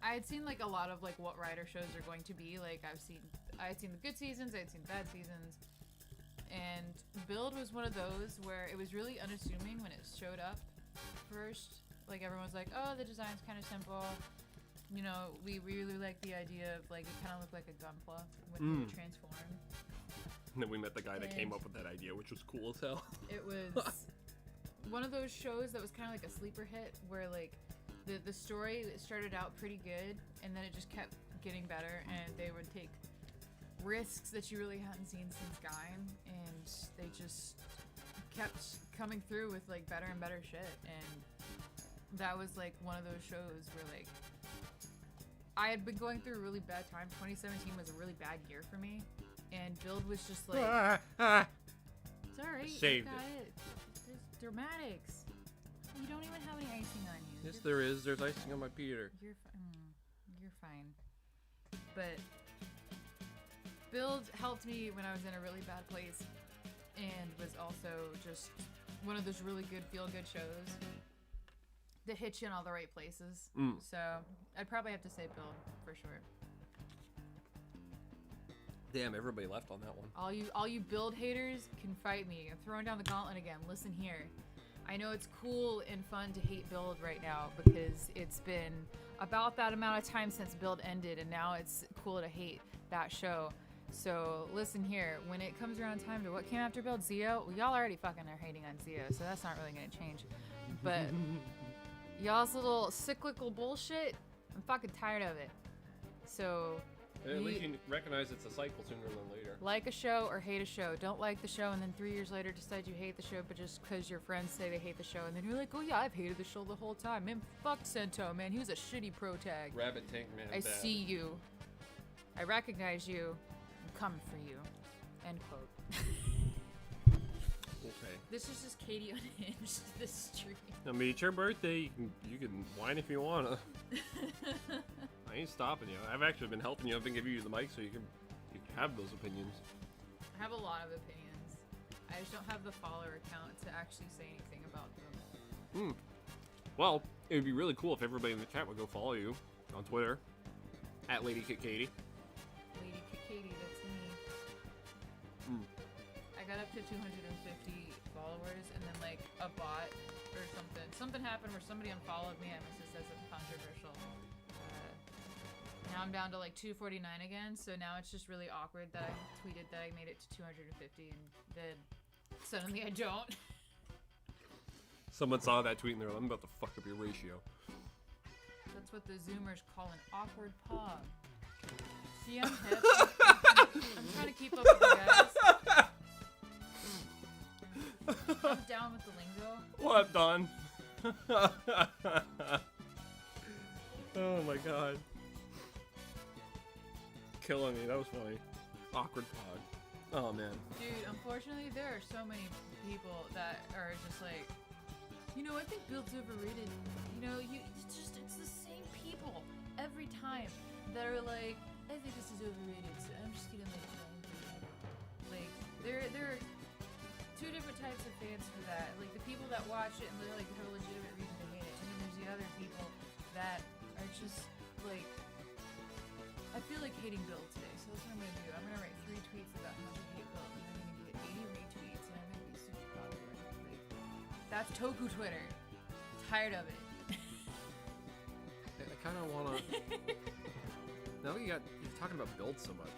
had seen like a lot of like what writer shows are going to be. Like I had seen the good seasons, I had seen the bad seasons. And Build was one of those where it was really unassuming when it showed up first. Like everyone's like, oh, the design's kind of simple. You know, we really like the idea of like it kind of looked like a Gunpla when it would transform. And then we met the guy that came up with that idea, which was cool as hell. It was one of those shows that was kind of like a sleeper hit where like the story started out pretty good and then it just kept getting better and they would take risks that you really hadn't seen since Gaim and they just kept coming through with like better and better shit. And that was like one of those shows where like I had been going through a really bad time. 2017 was a really bad year for me, and Build was just like, it's alright. Saved it. There's dramatics. You don't even have any icing on you. Yes, there is. There's icing on my Peter. You're fine. But Build helped me when I was in a really bad place, and was also just one of those really good feel-good shows that hit you in all the right places. So I'd probably have to say Build for sure. Damn, everybody left on that one. All you Build haters can fight me. I'm throwing down the gauntlet again. Listen here. I know it's cool and fun to hate Build right now because it's been about that amount of time since Build ended, and now it's cool to hate that show. So listen here. When it comes around time to what came after Build, Zio, well, y'all already fucking are hating on Zio, so that's not really gonna change. But y'all's little cyclical bullshit, I'm fucking tired of it. So At least you recognize it's a cycle sooner than later. like a show or hate a show. Don't like the show and then 3 years later decide you hate the show, but just because your friends say they hate the show, and then you're like, oh yeah, I've hated the show the whole time. Man, fuck Sento, man. He was a shitty pro tag. Rabbit Tank Man. I bad. see you. I recognize you. I'm coming for you. End quote. Okay. This is just Katie Unhinged, this stream. I mean, it's your birthday. You can whine if you wanna. I ain't stopping you. I've actually been helping you. I've been giving you the mic so you can have those opinions. I have a lot of opinions. I just don't have the follower count to actually say anything about them. Well, it would be really cool if everybody in the chat would go follow you on Twitter at LadyKitKatie. Lady Katie, that's me. I got up to 250 followers, and then like a bot or something. Something happened where somebody unfollowed me. I must have said something controversial. Now I'm down to like 249 again, so now it's just really awkward that I tweeted that I made it to 250 and then suddenly I don't. Someone saw that tweet and they're like, I'm about to fuck up your ratio. That's what the Zoomers call an awkward pog. See, I'm hip. I'm trying to keep up with you guys. I'm down with the lingo. What, Don? Oh my god. Killing me. That was funny. Awkward pod. Oh man. Dude, unfortunately, there are so many people that are just like, you know, I think Build's overrated. You know, it's the same people every time that are like, I think this is overrated, so I'm just gonna like there are two different types of fans for that. Like the people that watch it and they're like have a legitimate reason to hate it, and then there's the other people that are just like, I feel like hating Build today, so this is what I'm gonna do. I'm gonna write 3 tweets about how to hate Bill, and I'm gonna get 80 retweets, and I'm gonna be super popular. Like, that's Toku Twitter. Tired of it. I kind of want to. Now that you're talking about build so much,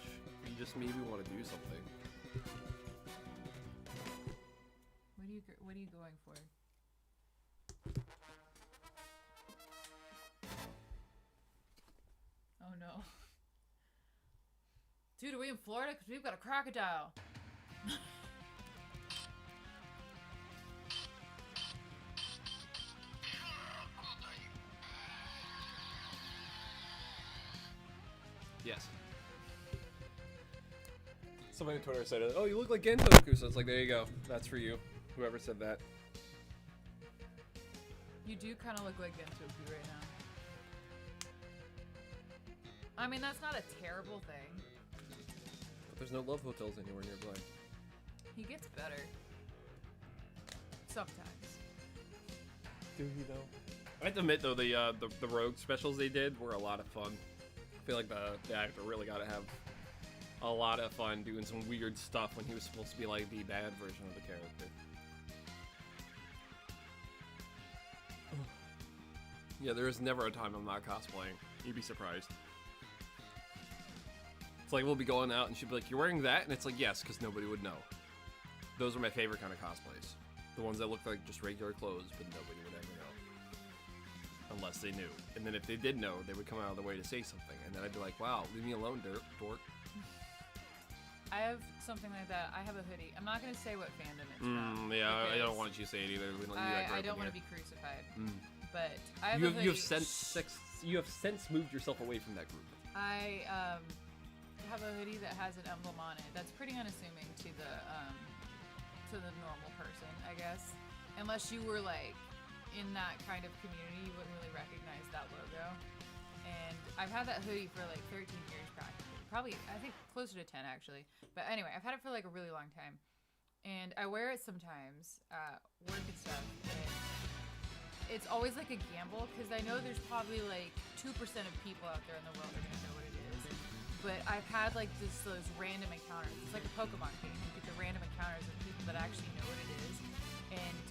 you just maybe want to do something. What are you going for? Oh no. Dude, are we in Florida? Because we've got a crocodile. Yes. Somebody on Twitter said, "Oh, you look like Gentoku," so it's like, there you go. That's for you. Whoever said that. You do kind of look like Gentoku right now. I mean, that's not a terrible thing. But there's no love hotels anywhere nearby. He gets better. Sometimes. Do he though? I have to admit though, the rogue specials they did were a lot of fun. I feel like the actor really got to have a lot of fun doing some weird stuff when he was supposed to be like the bad version of the character. Yeah, there is never a time I'm not cosplaying. You'd be surprised. It's like we'll be going out and she'd be like, "You're wearing that?" And it's like, yes, because nobody would know. Those are my favorite kind of cosplays. The ones that look like just regular clothes, but nobody would ever know. Unless they knew. And then if they did know, they would come out of the way to say something. And then I'd be like, wow, leave me alone, dork. I have something like that. I have a hoodie. I'm not going to say what fandom it's from. Yeah, I don't want you to say it either. I don't want to be crucified. But I have a hoodie. You have since moved yourself away from that group. I have a hoodie that has an emblem on it. That's pretty unassuming to the normal person, I guess. Unless you were like in that kind of community, you wouldn't really recognize that logo. And I've had that hoodie for like 13 years practically. Probably, I think closer to 10 actually. But anyway, I've had it for like a really long time. And I wear it sometimes at work and stuff. And it's always like a gamble because I know there's probably like 2% of people out there in the world that are gonna know what it is. But I've had like those random encounters. It's like a Pokemon game. You get the random encounters with people that actually know what it is. And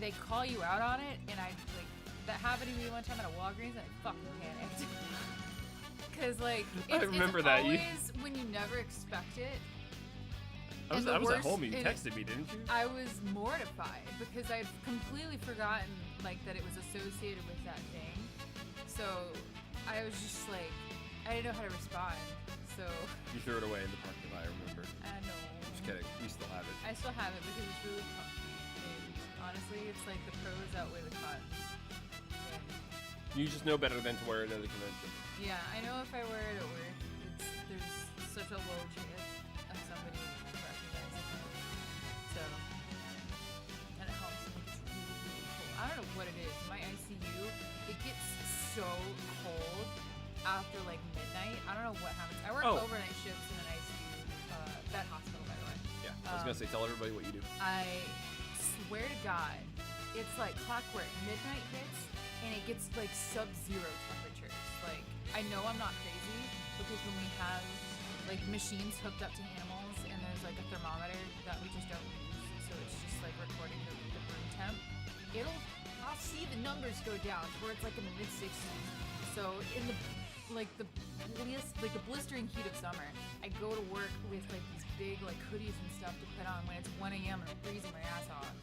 they call you out on it, and that happened to me one time at a Walgreens, and I fucking panicked. Cause like I remember that always when you never expect it. I was at home. You texted me, didn't you? I was mortified because I'd completely forgotten like that it was associated with that thing. So I was just like, I didn't know how to respond. So you threw it away in the parking lot. I remember. I know. Just kidding. You still have it. I still have it because it's really comfy. And honestly, it's like the pros outweigh the cons. And you just know better than to wear it at a convention. Yeah, I know if I wear it at work, there's such a low chance of somebody recognizing it. So, and it helps me. It's really, really cold. I don't know what it is. My ICU, it gets so cold after like midnight. I don't know what happens. I work overnight shifts in an ICU, vet hospital, by the way. Yeah, I was gonna say, tell everybody what you do. I swear to God, it's like clockwork. Midnight hits, and it gets like sub-zero temperatures. Like, I know I'm not crazy because when we have like machines hooked up to animals, and there's like a thermometer that we just don't use, so it's just like recording the room temp. I'll see the numbers go down to where it's like in the mid-60s. So in the blistering heat of summer, I go to work with like these big like hoodies and stuff to put on when it's 1 a.m. and I'm freezing my ass off.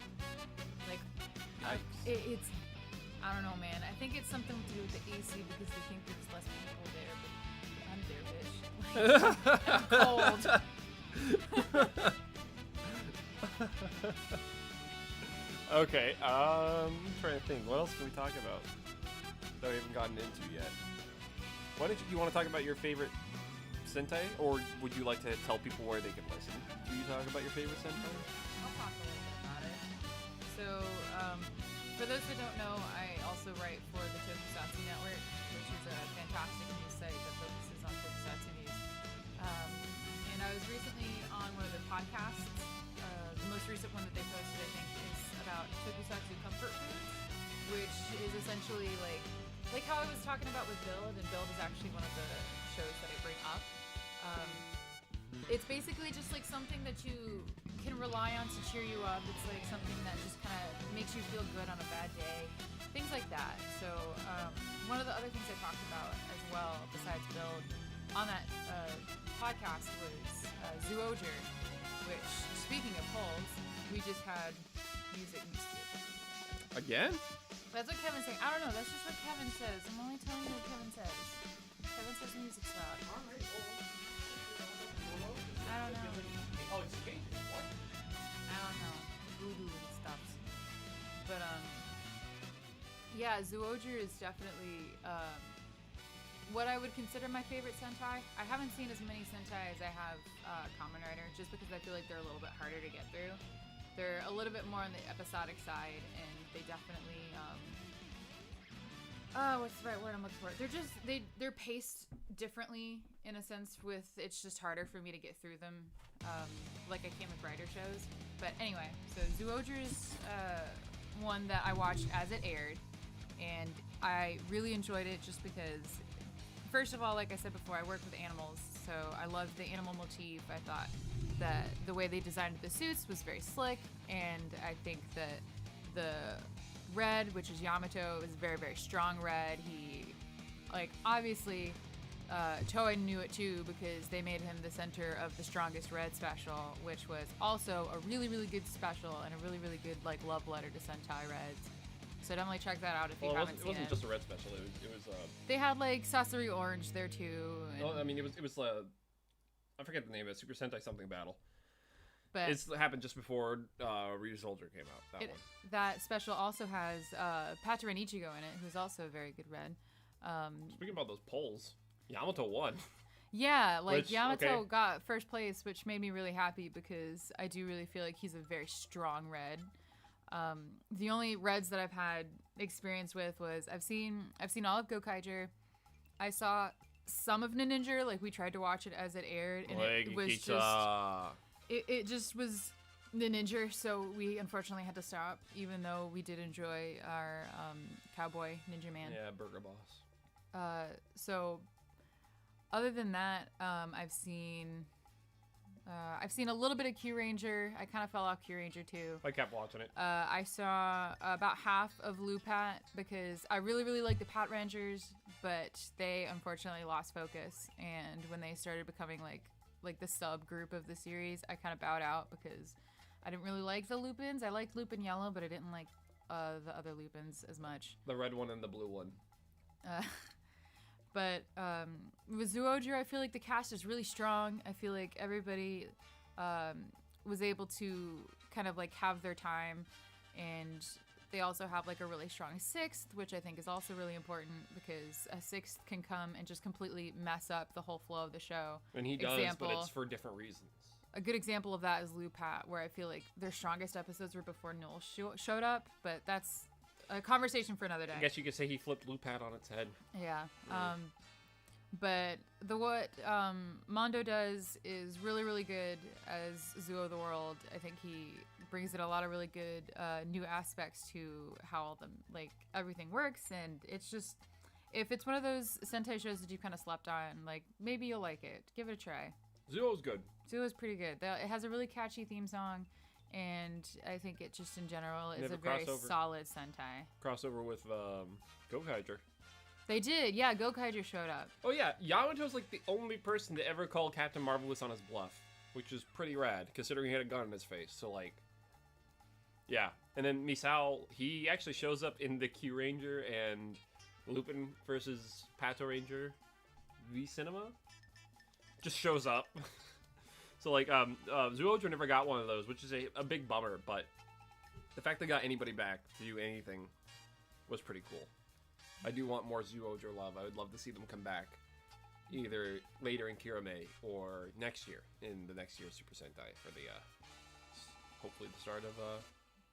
Like, it's I don't know, man. I think it's something to do with the AC because they think there's less people there, but I'm there, bitch. Like, I'm cold. Okay, I'm trying to think. What else can we talk about that we haven't gotten into yet? Why don't you want to talk about your favorite Sentai, or would you like to tell people where they can listen? Do you talk about your favorite Sentai? I'll talk a little bit about it. So, for those who don't know, I also write for the Tokusatsu Network, which is a fantastic news site that focuses on Tokusatsu news. And I was recently on one of their podcasts. The most recent one that they posted, I think, is about Tokusatsu comfort foods, which is essentially like how I was talking about with Build, and Build is actually one of the shows that I bring up. It's basically just like something that you can rely on to cheer you up. It's like something that just kind of makes you feel good on a bad day, things like that. So one of the other things I talked about as well, besides build, on that podcast was Zoojer, which, speaking of polls, we just had music needs to be adjusted. Again? That's what Kevin's saying. I don't know. That's just what Kevin says. I'm only telling you what Kevin says. Kevin says music's loud. All right. I don't know. Oh, it's changing. What? I don't know. Voodoo and stuff. But yeah, Zoojer is definitely what I would consider my favorite Sentai. I haven't seen as many Sentai as I have Kamen Rider, just because I feel like they're a little bit harder to get through. They're a little bit more on the episodic side, and they definitely what's the right word I'm looking for? They're paced differently in a sense. With it's just harder for me to get through them, like I can with Rider shows. But anyway, so Zoojer's one that I watched as it aired, and I really enjoyed it just because, first of all, like I said before, I work with animals, so I loved the animal motif. I thought that the way they designed the suits was very slick, and I think that the red, which is Yamato, is very, very strong red. He, like, obviously, Toei knew it too because they made him the center of the Strongest Red special, which was also a really, really good special and a really, really good, like, love letter to Sentai Reds. So definitely check that out if you haven't seen it. It wasn't just a red special. It was. They had like Sasori Orange there too. And I mean, it was. I forget the name of it. Super Sentai something battle. But it happened just before Ryu Soldier came out. That one. That special also has Patoran Ichigo in it, who's also a very good red. Speaking about those polls, Yamato won. Yeah, like Yamato got first place, which made me really happy because I do really feel like he's a very strong red. The only reds that I've had experience with was I've seen all of Gokaiger. I saw some of Ninja, like we tried to watch it as it aired, and it was it just was Ninja, so we unfortunately had to stop, even though we did enjoy our Cowboy Ninja Man. Yeah, Burger Boss. So other than that, I've seen a little bit of Q Ranger. I kind of fell off Q Ranger too. I kept watching it. I saw about half of Lupat because I really, really like the Pat Rangers, but they unfortunately lost focus. And when they started becoming like the subgroup of the series, I kind of bowed out because I didn't really like the Lupins. I liked Lupin Yellow, but I didn't like the other Lupins as much. The red one and the blue one. But with Zoojer, I feel like the cast is really strong. I feel like everybody was able to kind of like have their time, and they also have like a really strong sixth, which I think is also really important because a sixth can come and just completely mess up the whole flow of the show. And he does, but it's for different reasons. A good example of that is Lupat, where I feel like their strongest episodes were before Null showed up, but that's a conversation for another day. I guess you could say he flipped Lupat on its head. Yeah. But what Mondo does is really, really good as Zuo the World. I think he brings in a lot of really good new aspects to how all everything works, and it's just, if it's one of those Sentai shows that you kind of slept on, like, maybe you'll like it. Give it a try. Zuo's good. Zuo's pretty good. It has a really catchy theme song, and I think it just in general is a very solid Sentai. Crossover with Gokaiger. They did, yeah. Gokaiger showed up. Oh yeah, Yamato's like the only person to ever call Captain Marvelous on his bluff, which is pretty rad considering he had a gun in his face. So like, yeah. And then Misao, he actually shows up in the Q Ranger and Lupin versus Pato Ranger V Cinema. Just shows up. So like, Zoojer never got one of those, which is a big bummer. But the fact they got anybody back to do anything was pretty cool. I do want more Zoojer love. I would love to see them come back either later in Kirame or next year, in the next year's Super Sentai for the, hopefully the start of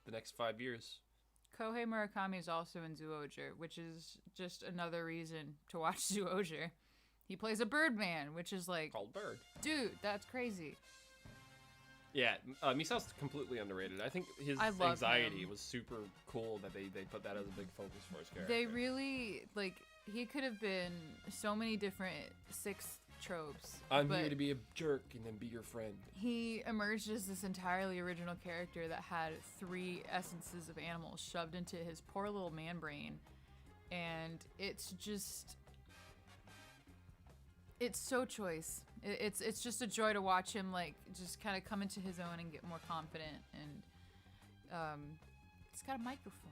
the next 5 years. Kohei Murakami is also in Zoojer, which is just another reason to watch Zoojer. He plays a Birdman, which is like... Called Bird. Dude, that's crazy. Yeah, Misao's completely underrated. I think his anxiety was super cool that they put that as a big focus for his character. They really, like, he could have been so many different sixth tropes. I'm but here to be a jerk and then be your friend. he emerged as this entirely original character that had 3 essences of animals shoved into his poor little man brain. And it's so choice. It's just a joy to watch him like just kind of come into his own and get more confident. And he's got a microphone.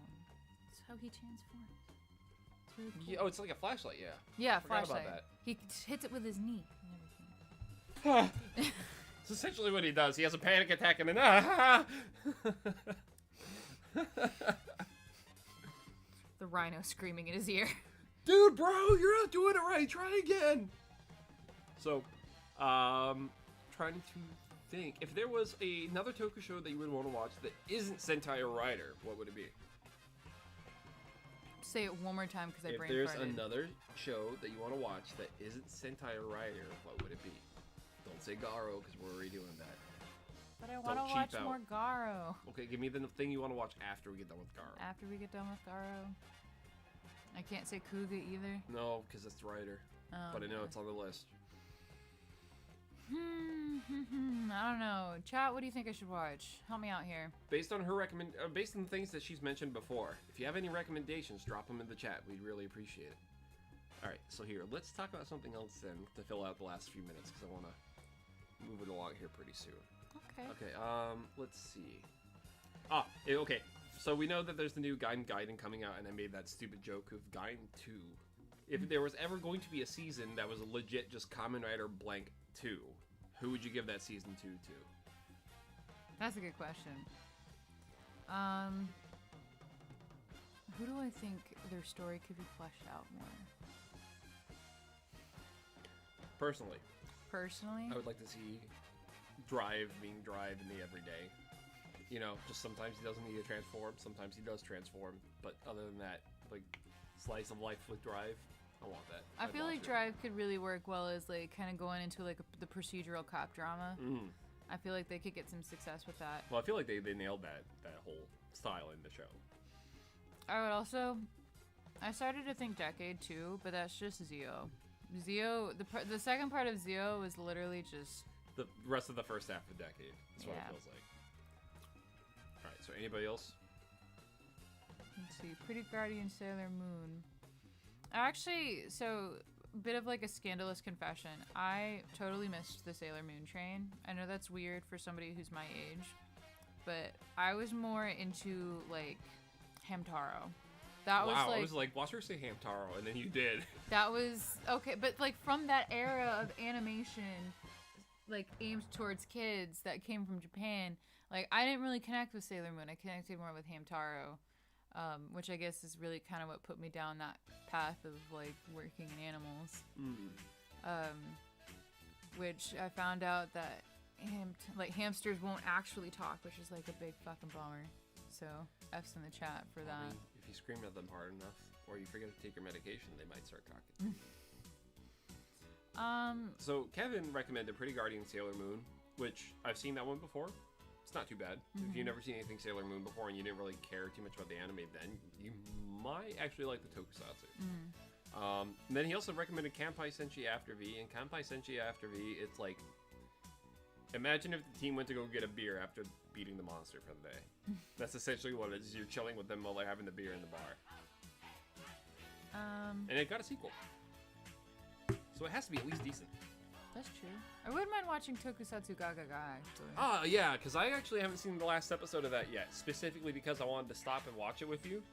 That's how he transforms. It's really cool. Yeah, oh, it's like a flashlight, yeah. Yeah, Forgot about flashlight. that. He hits it with his knee and everything. It's essentially what he does. He has a panic attack and then The rhino screaming in his ear. Dude, bro, you're not doing it right. Try again. So, trying to think. If there was another Toku show that you would want to watch that isn't Sentai Rider, what would it be? Say it one more time because I If brain there's farted. another show that you want to watch that isn't Sentai Rider, what would it be? Don't say Garo because we're already doing that. But I want to cheap watch out. more Garo. Okay, give me the thing you want to watch after we get done with Garo. After we get done with Garo. I can't say Kuga either. No, because it's Rider. But I know it's on the list. I don't know. Chat, what do you think I should watch? Help me out here. Based on based on the things that she's mentioned before, if you have any recommendations, drop them in the chat. We'd really appreciate it. All right, so here, let's talk about something else then to fill out the last few minutes because I want to move it along here pretty soon. Okay. Okay. Let's see. Okay. So we know that there's the new Gaiden coming out, and I made that stupid joke of Gaiden 2. If there was ever going to be a season that was legit just Kamen Rider blank 2, who would you give that season 2 to? That's a good question. Who do I think their story could be fleshed out more? Personally, Personally? I would like to see Drive being Drive in the everyday. You know, just sometimes he doesn't need to transform, sometimes he does transform, but other than that, like, slice of life with Drive, I want that. I feel like Drive could really work well as, like, kind of going into, like, the procedural cop drama. Mm. I feel like they could get some success with that. Well, I feel like they nailed that whole style in the show. I would also... I started to think Decade, too, but that's just Zio. Zio... The second part of Zio was literally just... The rest of the first half of the decade. That's what it Yeah. feels like. Alright, so anybody else? Let's see. Pretty Guardian Sailor Moon. Actually, so... Bit of like a scandalous confession. I totally missed the Sailor Moon train. I know that's weird for somebody who's my age, but I was more into like Hamtaro. That was Wow, like I was like, watch her say Hamtaro, and then you did. that was okay, but like from that era of animation, like aimed towards kids that came from Japan, like I didn't really connect with Sailor Moon. I connected more with Hamtaro. Which I guess is really kind of what put me down that path of like working in animals. Which I found out that hamsters won't actually talk, which is like a big fucking bummer. So F's in the chat for that. I mean, if you scream at them hard enough, or you forget to take your medication, they might start talking. So Kevin recommended Pretty Guardian Sailor Moon, which I've seen that one before. It's not too bad. If you've never seen anything Sailor Moon before and you didn't really care too much about the anime then, you might actually like the tokusatsu. And then he also recommended Kanpai Senshi After V, and Kanpai Senshi After V, it's like, imagine if the team went to go get a beer after beating the monster for the day. That's essentially what it is. You're chilling with them while they're having the beer in the bar. And it got a sequel. So it has to be at least decent. That's true. I wouldn't mind watching Tokusatsu Gaga Ga, actually. Ah, yeah, because I actually haven't seen the last episode of that yet, specifically because I wanted to stop and watch it with you.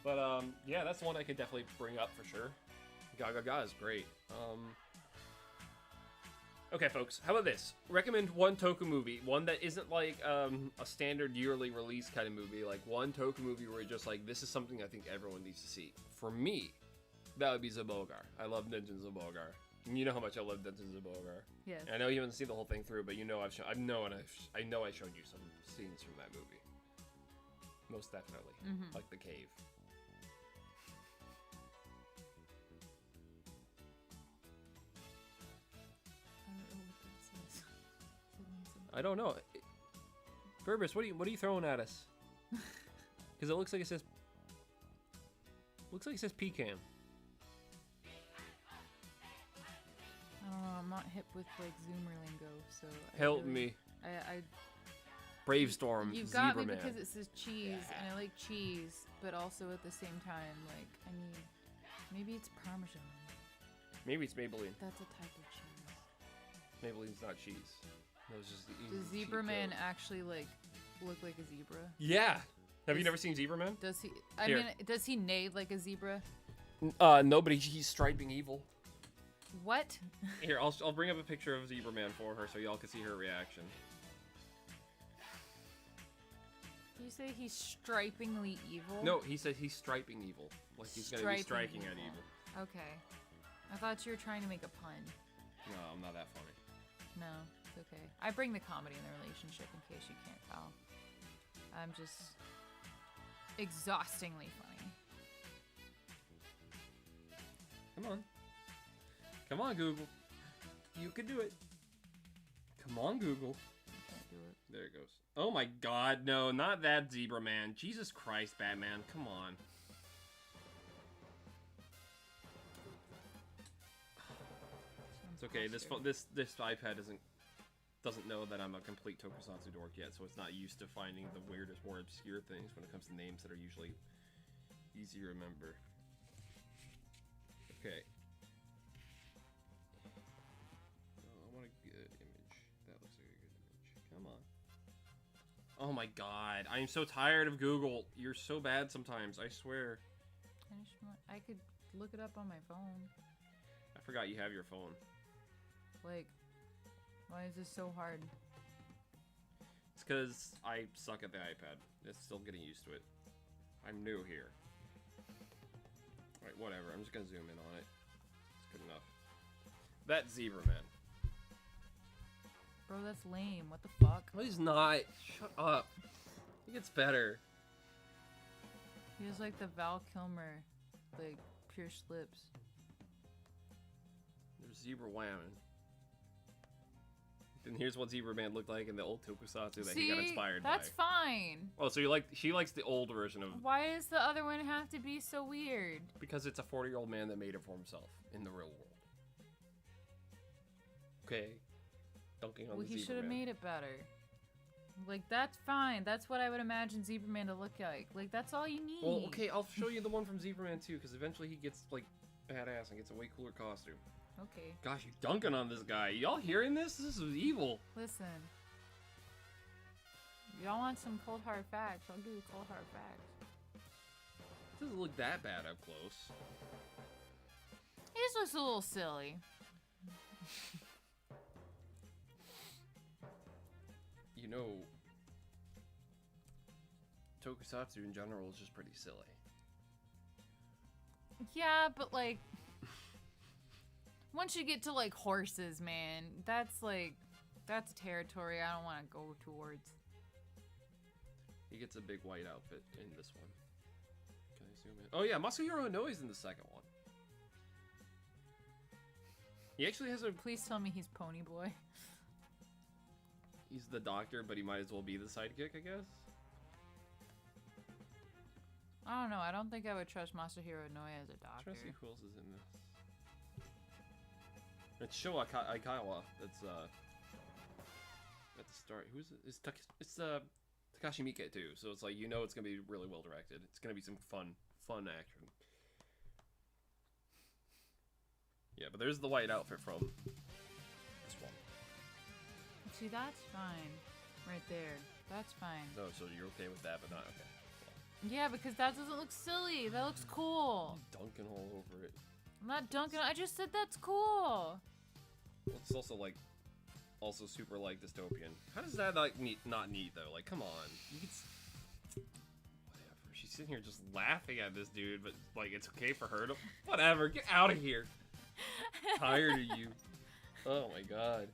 But, yeah, that's one I could definitely bring up for sure. Gaga Ga is great. Okay, folks, how about this? Recommend one Toku movie, one that isn't like a standard yearly release kind of movie, like one Toku movie where you're just like, this is something I think everyone needs to see. For me, that would be Zabogar. I love Dungeon Zabogar. You know how much I love Dungeon Zabogar. Yes. I know you haven't seen the whole thing through, but you know I know I showed you some scenes from that movie. Most definitely, like the cave. I don't know. Burbus, what are you throwing at us? Because it looks like it says pecan. I'm not hip with like Zoomer lingo, so Help me. I Bravestorm, You've got Zebra me Man. because it says cheese, and I like cheese, but also at the same time, like, I need... Maybe it's Parmesan. Maybe it's Maybelline. That's a type of cheese. Maybelline's not cheese. That was just the easy Does Zebra cheat Man code. actually, like, look like a zebra? Yeah. Have you never seen Zebra Man? Does he... I Here. mean, does he neigh like a zebra? No, but he's striping evil. What? Here, I'll bring up a picture of Zebra Man for her so y'all can see her reaction. You say he's stripingly evil? No, he said he's striping evil. Like he's gonna be striking Striping at evil. Okay. I thought you were trying to make a pun. No, I'm not that funny. No, it's okay. I bring the comedy in the relationship in case you can't tell. I'm just exhaustingly funny. Come on. Come on, Google. You can do it. Come on, Google. I can't do it. There it goes. Oh my god, no, not that Zebra Man. Jesus Christ, Batman, come on. It's okay, this iPad doesn't know that I'm a complete tokusatsu dork yet, so it's not used to finding the weirdest, more obscure things when it comes to names that are usually easy to remember. Okay. Oh, I want a good image. That looks like a good image. Come on. Oh my god, I am so tired of Google. You're so bad sometimes, I swear. I could look it up on my phone. I forgot you have your phone. Like, why is this so hard? It's because I suck at the iPad. It's still getting used to it. I'm new here. Alright, whatever. I'm just gonna zoom in on it. It's good enough. That's Zebra Man. Bro, that's lame. What the fuck? No, he's not. Shut up. He gets better. He has like the Val Kilmer, like, pierced lips. There's Zebra Whammon. And here's what Zebra Man looked like in the old tokusatsu that he got inspired by. That's fine. Oh, so she likes the old version of... Why does the other one have to be so weird? Because it's a 40-year-old man that made it for himself in the real world. Okay. Dunking on Well, the he Zebra should have Man. made it better. Like, that's fine. That's what I would imagine Zebra Man to look like. Like, that's all you need. Well, okay, I'll show you the one from Zebra Man too, because eventually he gets, like, badass and gets a way cooler costume. Okay. Gosh, you're dunking on this guy. Y'all hearing this? This is evil. Listen. Y'all want some cold hard facts? I'll give you cold hard facts. It doesn't look that bad up close. He just looks a little silly. You know, tokusatsu in general is just pretty silly. Yeah, but like, once you get to like horses, man, that's territory I don't want to go towards. He gets a big white outfit in this one. Can I zoom in? Oh yeah, Masahiro Inoue is in the second one. He actually has a... Please tell me he's Pony Boy. He's the doctor, but he might as well be the sidekick, I guess. I don't know. I don't think I would trust Masahiro Inoue as a I'm doctor. trying to see who else is in this. It's Sho Aikawa. That's at the start. Who's it? It's Takashi Miike too. So it's like, you know, it's gonna be really well directed. It's gonna be some fun action. Yeah, but there's the white outfit from this one. See, that's fine. Right there. That's fine. No, so you're okay with that, but not okay. Yeah, because that doesn't look silly. That looks cool. Dunking all over it. I'm not dunking. I just said that's cool. Well, it's also like, also super like dystopian. How does that like not neat though? Like, come on, you could. Whatever. She's sitting here just laughing at this dude, but like it's okay for her to. Whatever. Get out of here. Tired of you. Oh my god.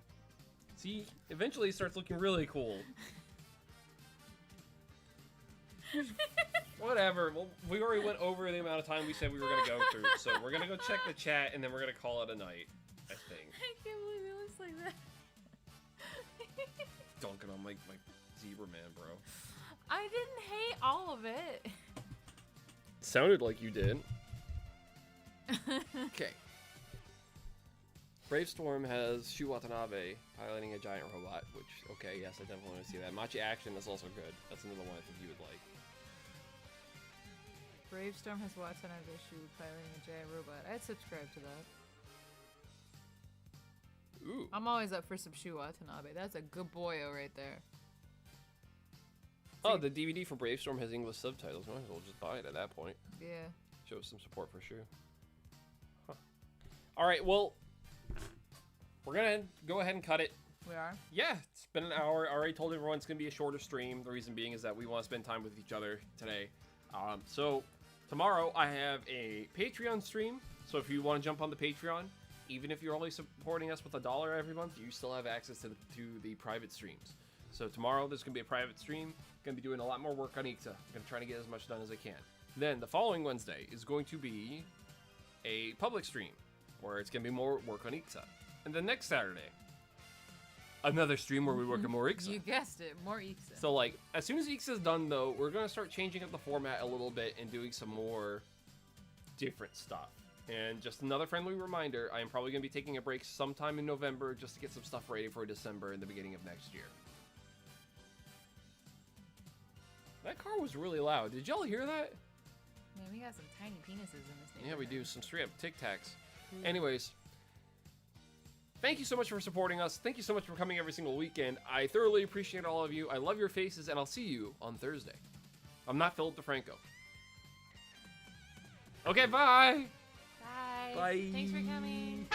See, eventually it starts looking really cool. Whatever. Well, we already went over the amount of time we said we were going to go through, so we're going to go check the chat, and then we're going to call it a night, I think. I can't believe it looks like that. Dunking on my Zebra Man, bro. I didn't hate all of it. Sounded like you did. Okay. Bravestorm has Shu Watanabe piloting a giant robot, which, okay, yes, I definitely want to see that. Machi Action is also good. That's another one I think you would like. Bravestorm has Watanabe Shu piloting a giant robot. I'd subscribe to that. Ooh. I'm always up for some Shu Watanabe. That's a good boyo right there. Oh, the DVD for Bravestorm has English subtitles. Might as well just buy it at that point. Yeah. Shows some support for Shu. Huh. All right, well, we're going to go ahead and cut it. We are? Yeah, it's been an hour. I already told everyone it's going to be a shorter stream. The reason being is that we want to spend time with each other today. So tomorrow I have a Patreon stream. So if you want to jump on the Patreon, even if you're only supporting us with $1 every month, you still have access to the private streams. So tomorrow there's going to be a private stream. Going to be doing a lot more work on Ixa. I'm going to try to get as much done as I can. Then the following Wednesday is going to be a public stream where it's going to be more work on Ixa. And then next Saturday, another stream where we work on more Ixa. You guessed it, more Ixa. So like, as soon as Ixa's done though, we're going to start changing up the format a little bit and doing some more different stuff. And just another friendly reminder, I am probably going to be taking a break sometime in November just to get some stuff ready for December and the beginning of next year. That car was really loud. Did y'all hear that? Man, we got some tiny penises in this neighborhood. Yeah, we do. Some straight up Tic Tacs. Anyways, thank you so much for supporting us. Thank you so much for coming every single weekend. I thoroughly appreciate all of you. I love your faces, and I'll see you on Thursday. I'm not Philip DeFranco. Okay, bye! Bye. Bye. Thanks for coming.